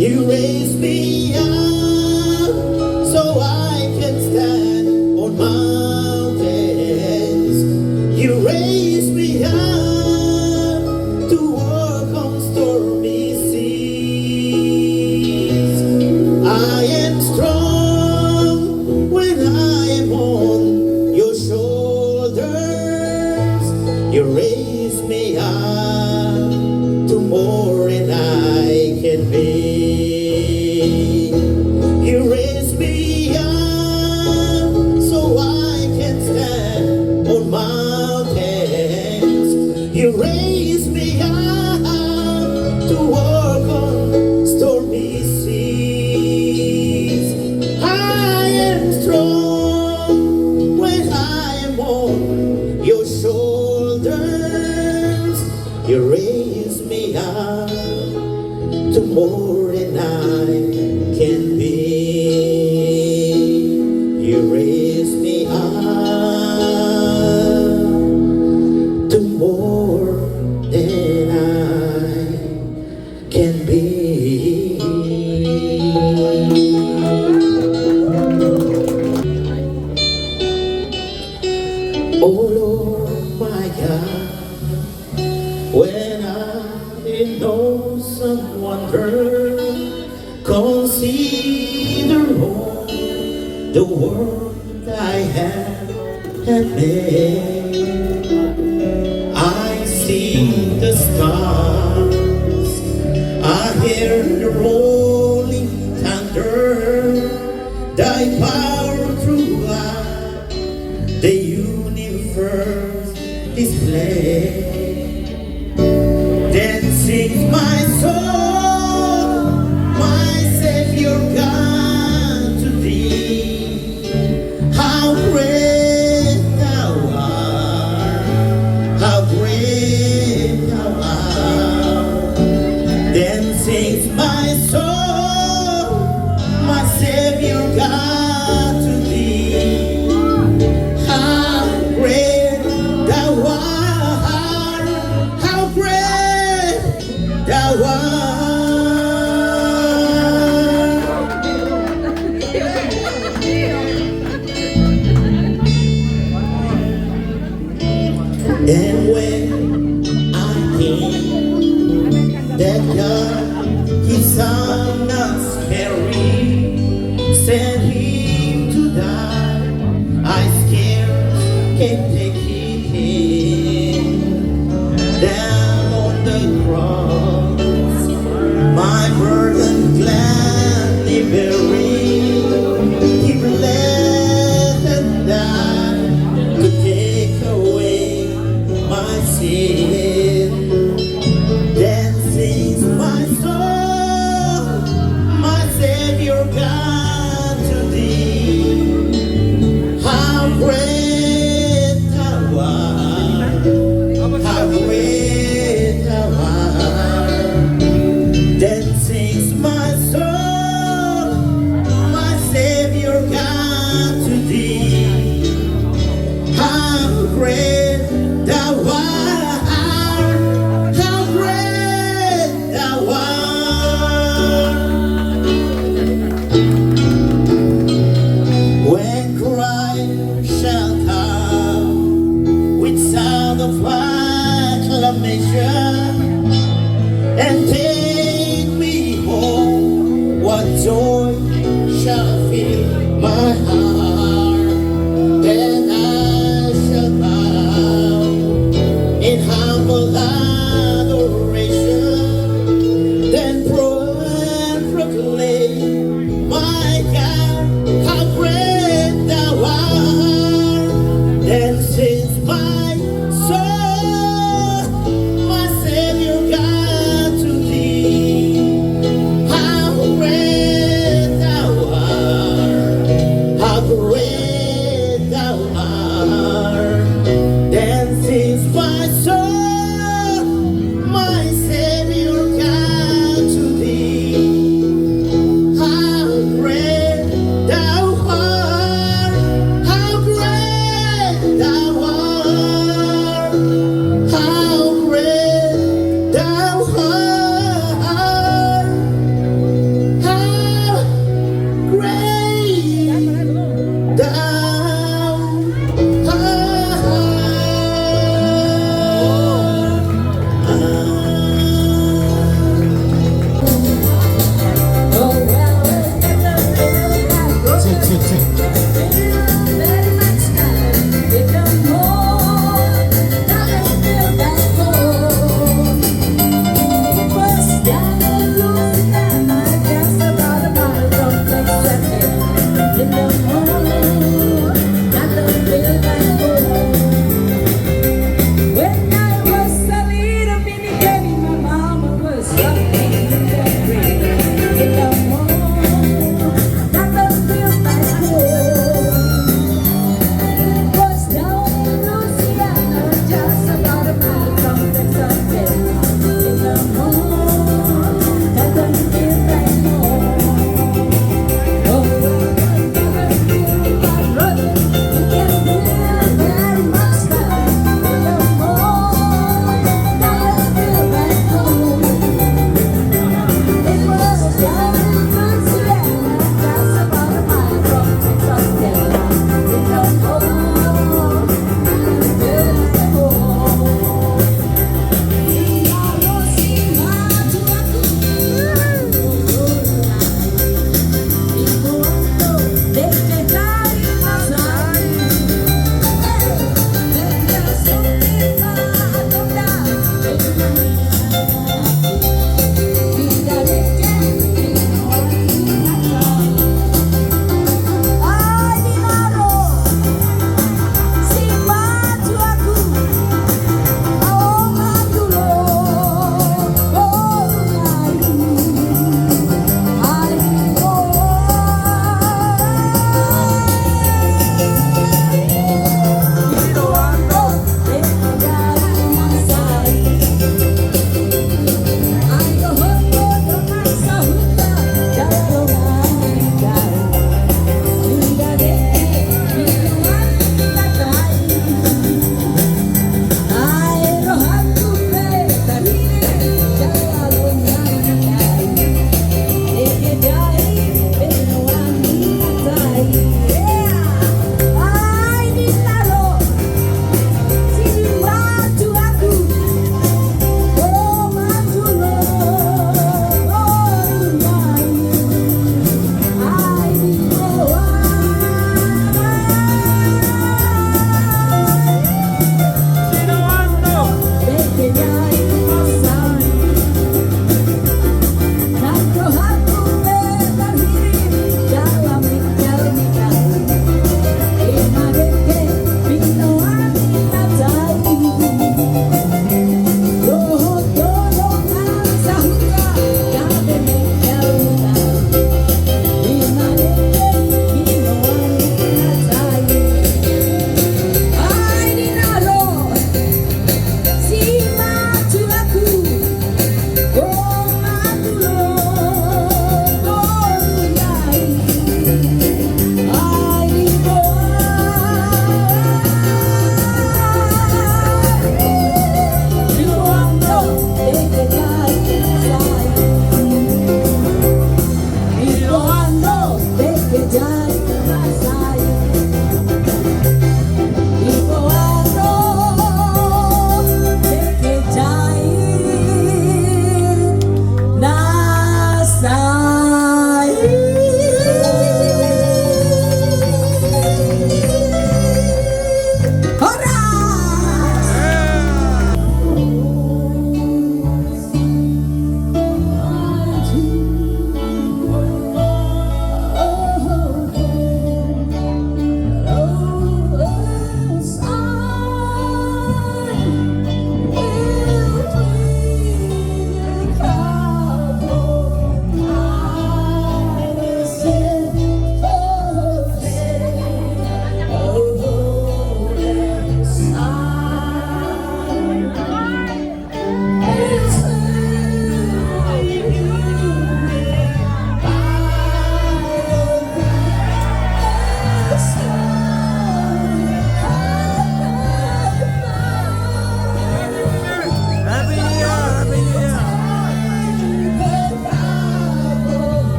You raise me up so I can stand on mountains. You raise me up to walk on stormy seas. I am strong when I am on your shoulders. You raise me up to more than I can be. You raise me up so I can stand on mountains. You raise me up to walk on stormy seas. I am strong when I am on your shoulders. You raise me up to more than I can be. You raise me up to more than I can be. Oh Lord, my God, when I'm in awesome wonder, consider all the world I have made. I see the stars, I hear the rolling thunder, thy power throughout the universe display. Then sings my my soul, my Savior God to thee. How great thou art, how great thou art. And when I think that God, His Son,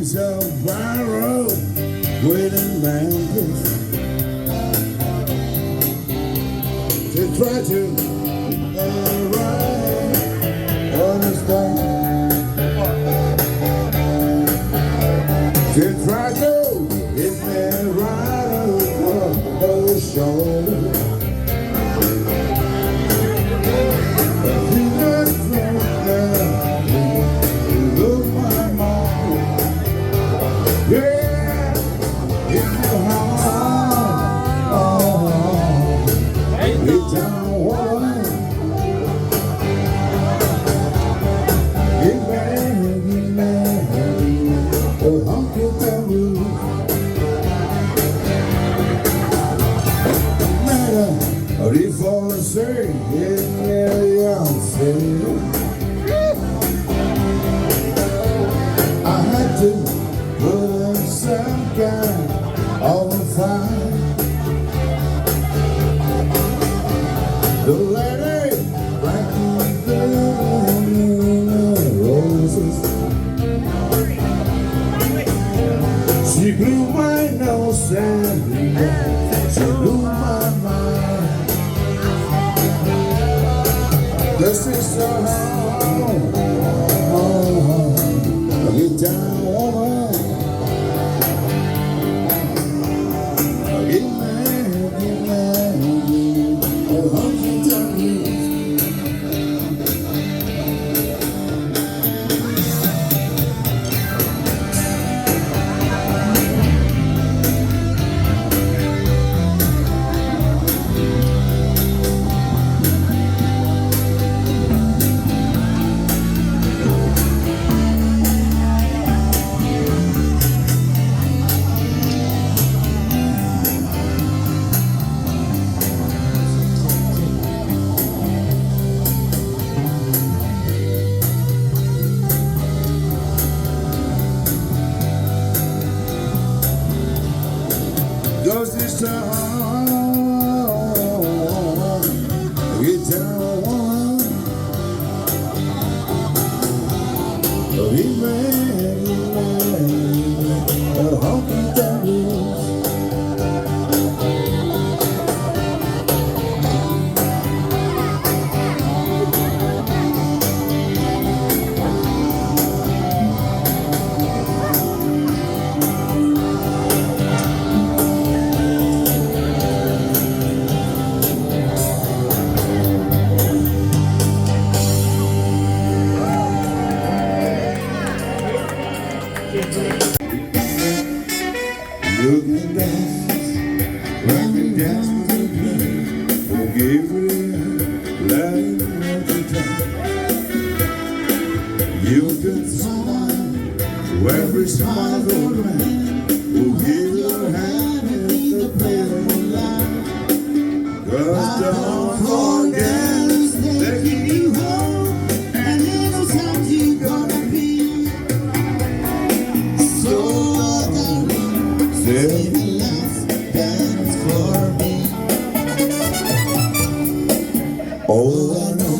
It's a viral waiting mountains. They try to arrive on the star. They try to hit me right on the shoulder. But you not from there. Look my mom. Yeah, in the heart. Oh, it's down one. Get back, oh, Uncle Terry. No matter if all I say is young I had to put in some kind of a fight. The lady like the roses. She blew my nose and she blew my mind. This is so get down, woman. Get mad, oh, Uncle Terry. Cause it's a hard, get down one. Get mad, a honky tonk. You can dance when you dance with me. Forgive me, like every time. You can smile to every smile of man. Who give your hand in the play of life. Cause don't forget taking you home, and little times you gonna be. So save the last dance for me. Oh, I know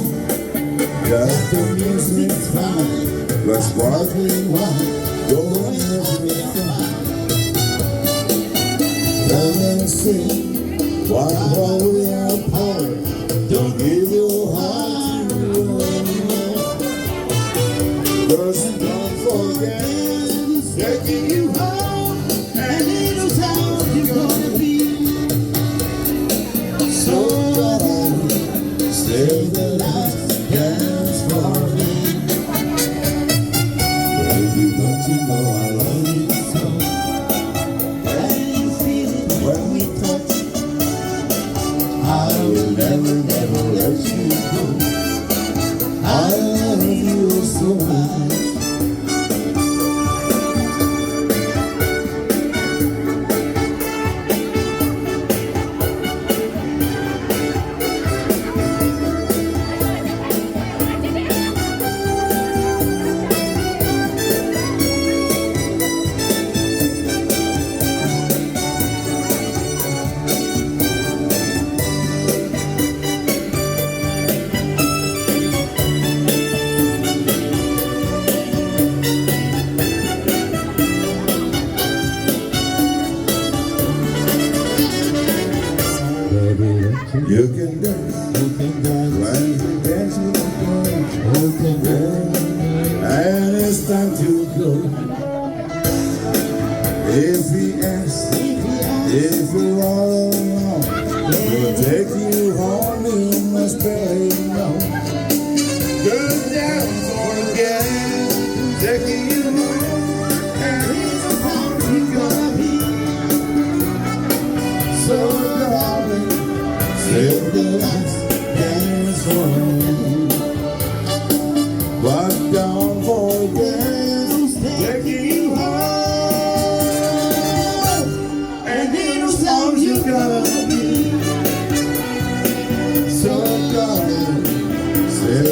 that the music's fine, the sparkling wine, going everything. Come and sing while we are apart. Don't give your heart to anyone. Cause don't forget taking you home, and little town you're gonna be. So save the last dance for me. Baby, don't you know I love you so? Can you feel it when we touch? I will never, never let you go. I love you so much.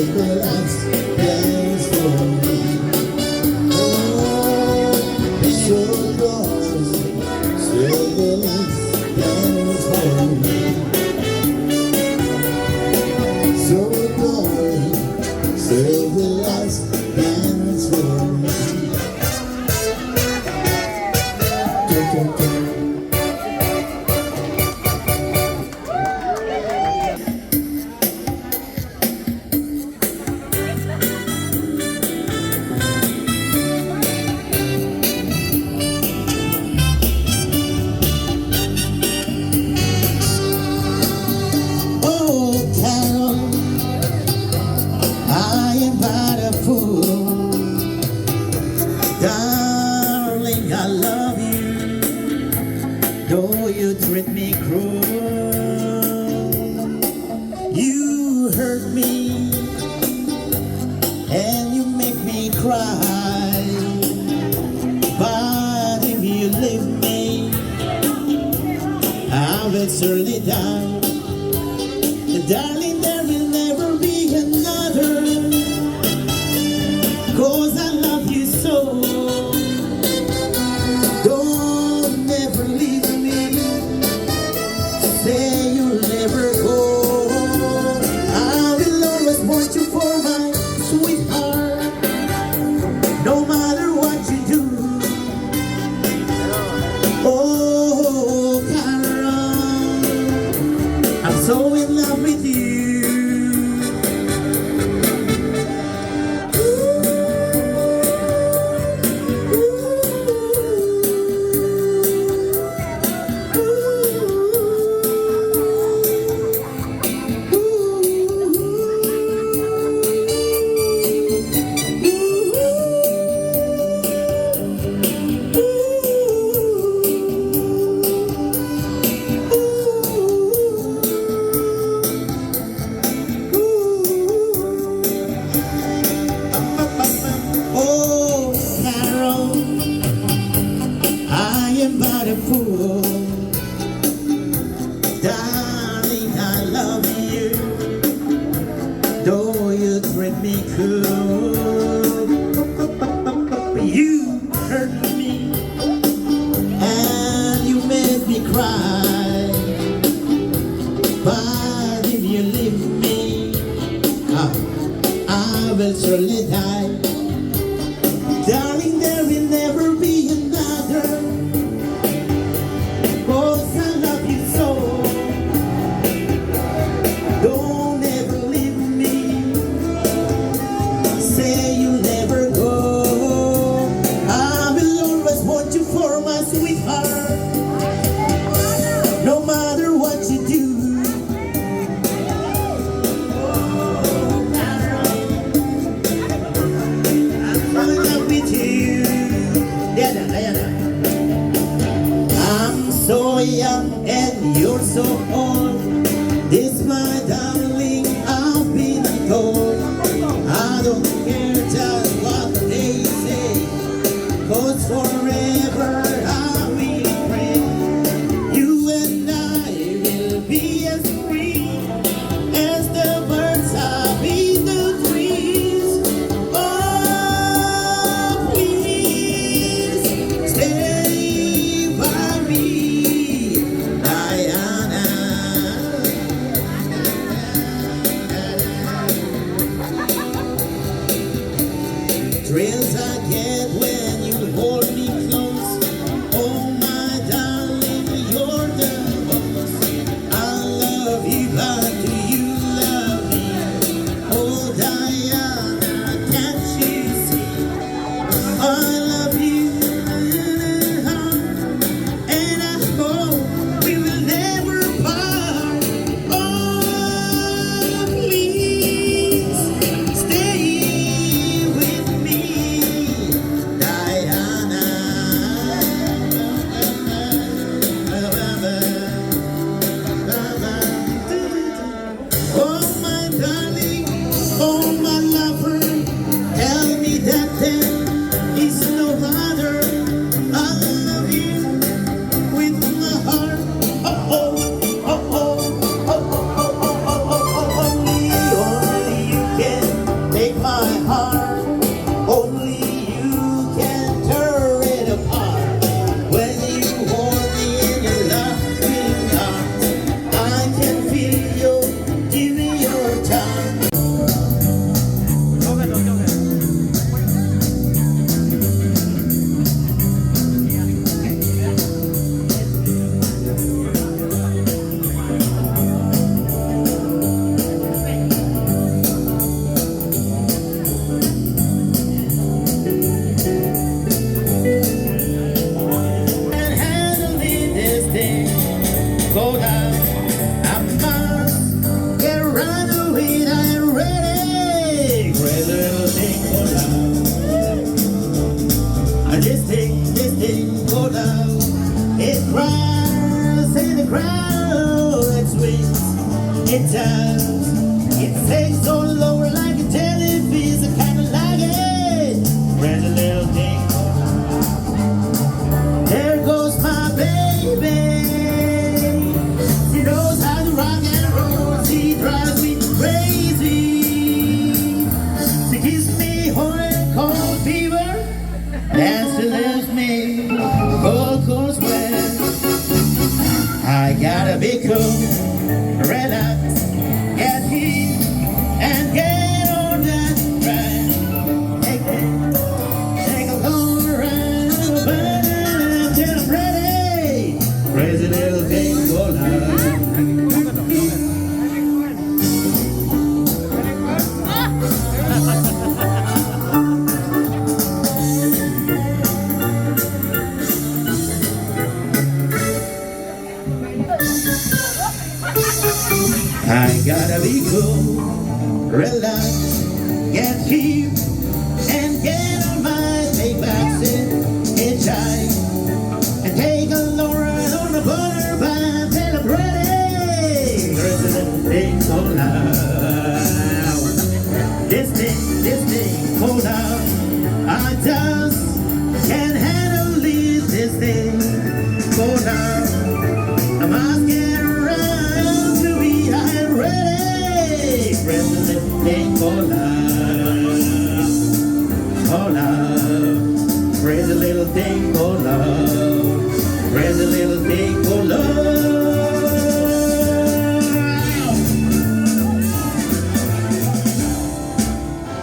save the last dance for me. Oh, so darling, save the last dance for me. So darling, save the last dance for me. Oh, Carol, I am but a fool. Darling, I love you, though you treat me cruel. You hurt me, and you make me cry. But if you leave me, I will surely die. Darling, there will never be another, 'cause I love you so. Don't never leave me, say you'll never go. I will always want you for my sweetheart, no matter what you do. Oh, Carol, I'm so in love with you. Oh, Carol, I am but a fool. Darling, I love you, though you treat me cruel. You hurt me, and you made me cry. But if you leave me, I will surely die. Darling, there will never be another, 'cause I love you so. Don't ever leave me, say you'll never go. I will always want you for my sweetheart, no matter what you do. I'm in love with you. I'm so young and you're so old. This, my darling, I've been told. I don't care just what they say, 'cause forever I will pray. You and I will be as free as the birds are in the trees. Oh, please stay by me, Diana. Thrills I get when you hold me close. Oh, my darling, you're the most. I love you, but do you love me? Oh, Diana, can't you see? I love you, and I hope we will never part. Oh, please stay with me, take my heart. Only you can tear it apart. When you hold me in your loving arms, I can feel you give me your time. And handling this thing, go down. I must get right away. I'm ready. Great little thing, go down. This thing, go down. It cries in the crowd. It swings, it turns. It takes all over like a jellyfish. I kinda like it. Great little thing, go down. There goes my baby. She knows how to rock and roll. She drives me crazy. She gives me hot and cold fever. And she leaves me cold sweat. I gotta be cool, relax, get heat, and get on that track. Take a long ride, till I'm ready. Crazy little thing, go loud. I gotta be cool, relax, get cheap, and get on my big back seat, hitchhike, and take a long ride on the butter by till I'm ready. President thing so loud. This thing so loud. I just can't handle this thing so loud. I must get around to be I'm ready. President thing so loud. Oh love, crazy little thing, oh love, crazy little thing, oh love.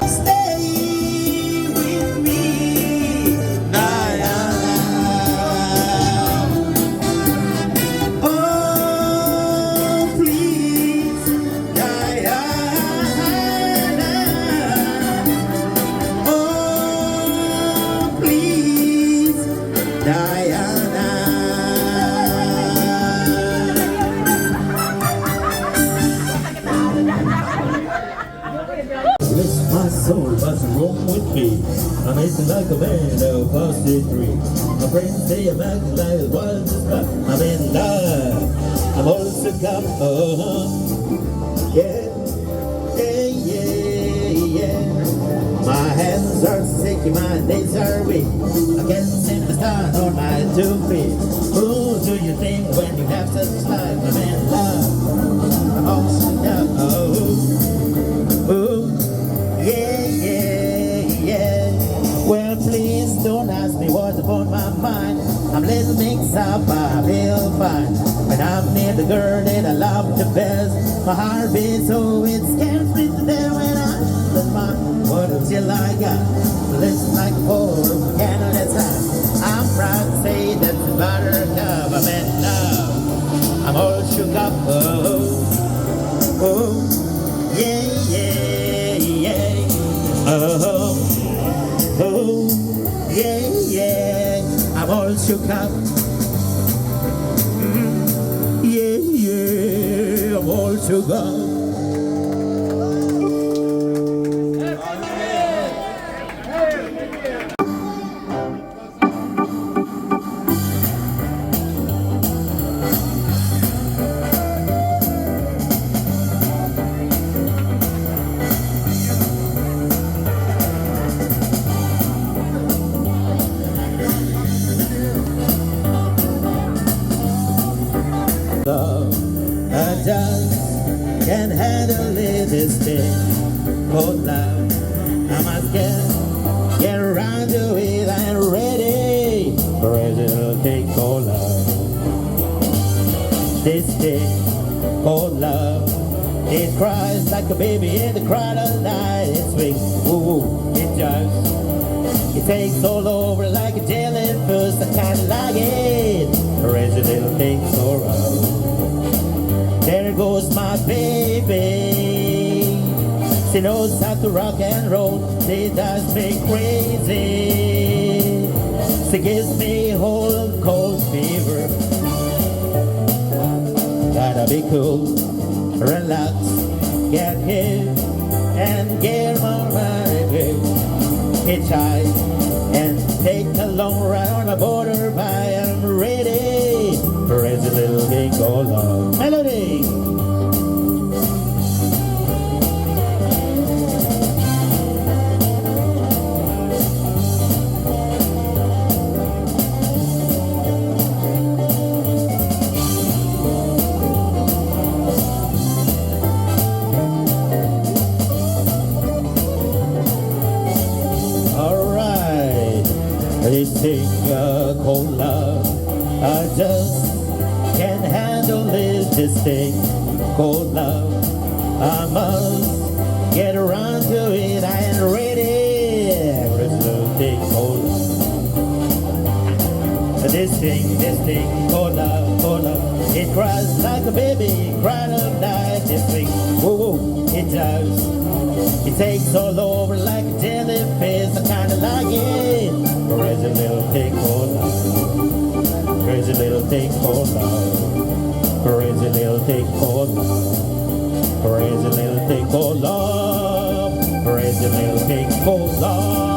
Stay with me, Diana. Oh please, Diana. Oh please, Diana. Bless my soul, what's wrong with me? I'm acting like a man of past the three. My friends say I'm acting like a wild spot. I'm in love, I'm also got yeah, yeah, yeah. My hands are sick, my days are weak. I can't seem to stand on my 2 feet. Who do you think when you have such life? I'm in love, I'm also got yeah, yeah, yeah. Well, please don't ask me what's upon my mind. I'm a little mixed up, I feel fine. When I'm near the girl that I love the best, my heart beats so it scares me to death. When I look my what until I got listen like a pour candle that's hot. I'm proud to say that's the buttercup. I'm in love, I'm all shook up. Oh, oh, yeah, yeah, yeah. Oh, oh, yeah, yeah. I'm all shook up. Yeah, yeah. I'm all shook up. I just can't handle it this day. Oh, love, I must get around to it and ready for a little thing called love. This thing called love, it cries like a baby in the crowd of night. It swings, ooh, it does. It takes all over like a jellyfish. I kinda like it. Raise a little thing so rough. There goes my baby. She knows how to rock and roll. She does me crazy. She gives me whole cold fever. Gotta be cool, relax, get hit, and get more money. Hitchhike and take a long ride on a border by. I'm ready for a little thing called love. Melody. This thing called love, I just can't handle this thing called love. I must get around to it, I ain't ready for this little thing called love. This thing called love, it cries like a baby, crying all night. This thing, whoa, it does. It takes all over like a jellyfish. I kinda like it. Crazy little thing called love. Crazy little thing called love. Crazy little thing called love. Crazy little thing called love. Crazy little thing called love.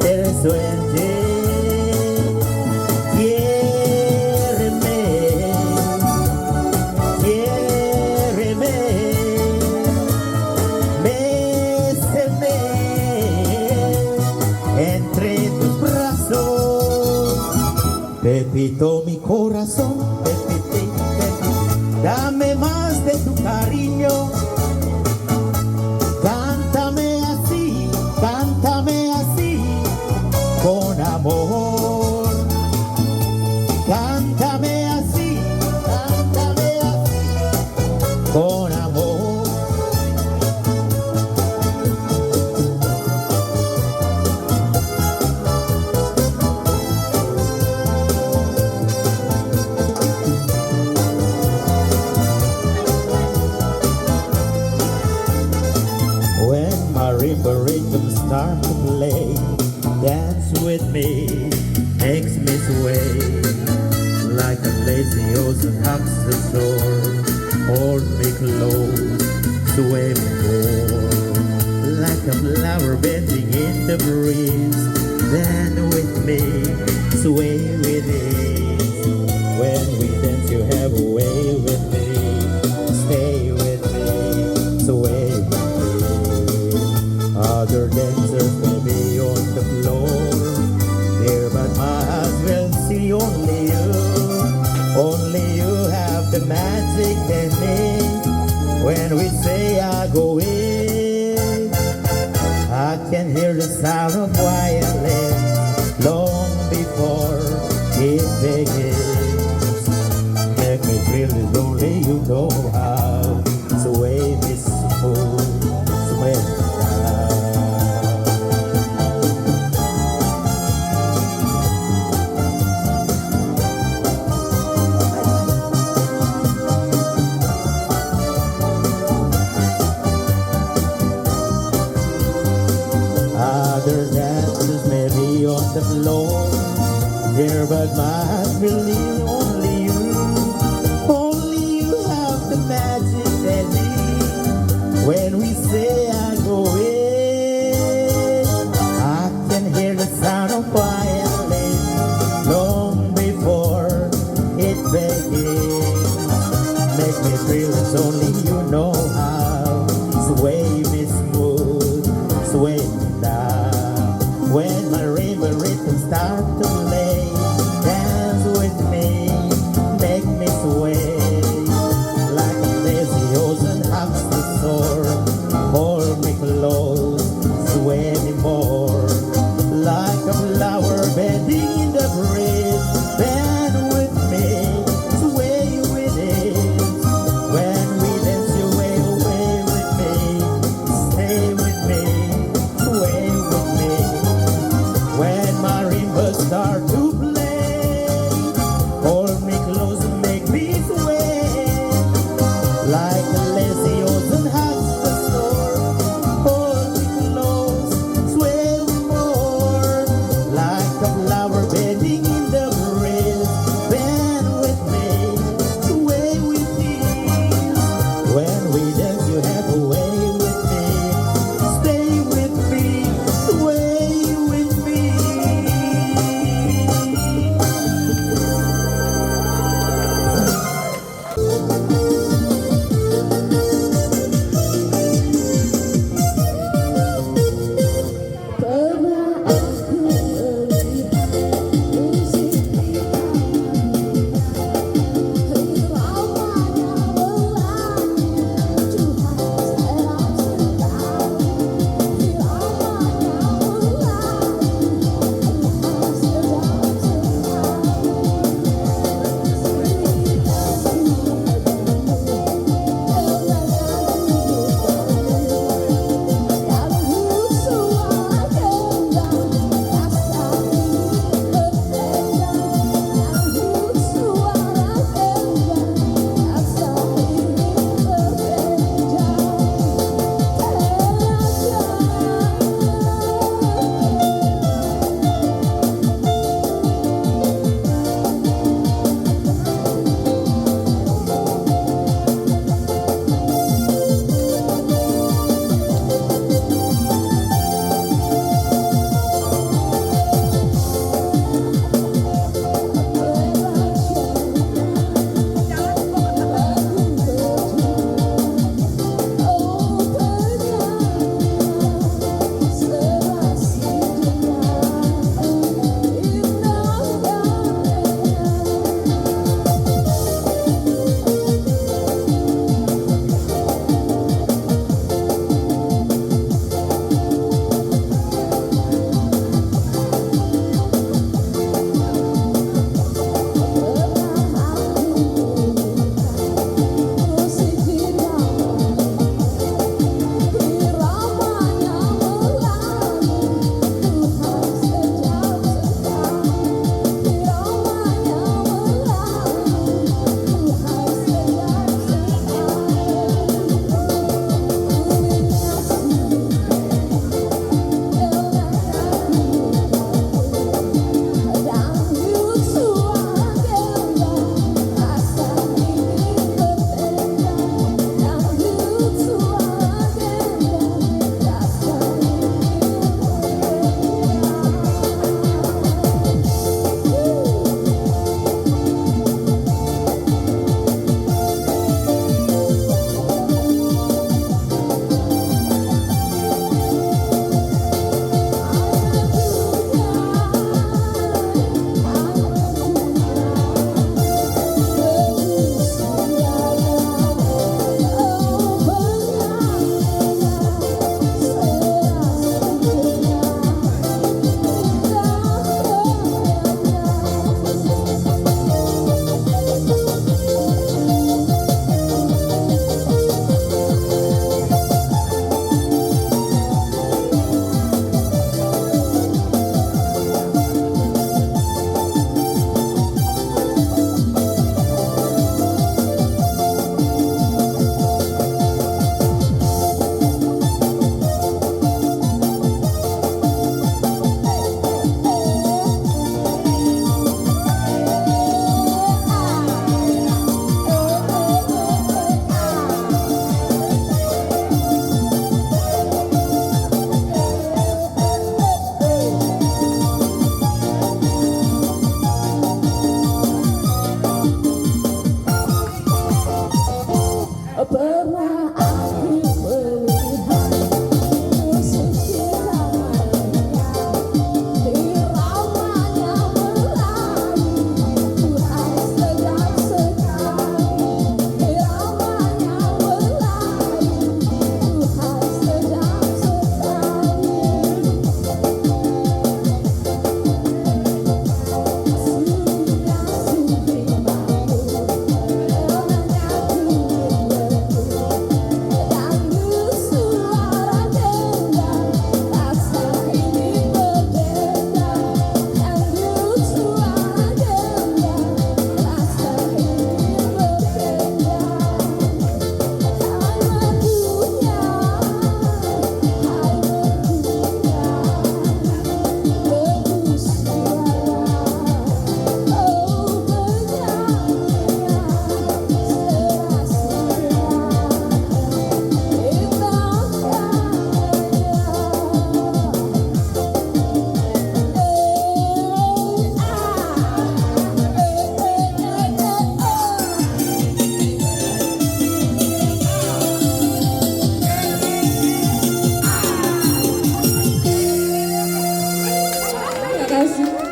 te sueñe. Quiéreme, quiéreme, béseme entre tus brazos. Pepito, mi corazón, Pepito, dame más de tu cariño. Cántame así, con amor. Cántame así, con amor. When marimba rhythms start to play, dance with me, makes me sway like a lazy ocean hugs the shore. Hold me close, sway me more like a flower bending in the breeze. Then with me, sway with ease. When we dance, you have a way with me. Stay with me, sway with me. Other dancers may be on the floor there, but my eyes will see only you. Only you have the magic in me. When we say I go in, I can hear the sound of violin long before it begins. Make me feel as only you know how. Sway me smooth, sway me down. Other dancers may be on the floor there, but my heart believes only you. Only you have the magic that me. When we say I go in, I can hear the sound of violin long before it begins. Make me feel as only you know how. Sway me smooth, sway me down. When my rainbow rhythm start to play, dance with me, make me sway like a lazy ocean hugs the shore. Hold me close, sway me more like a flower bending in the breeze. Bend with me, sway with it. When we dance, you way away with me. Stay with me, sway with me. When marimbas start to play, hold me close and make me sway like a lazy ocean hugs the shore. Hold me close, sway with bless you.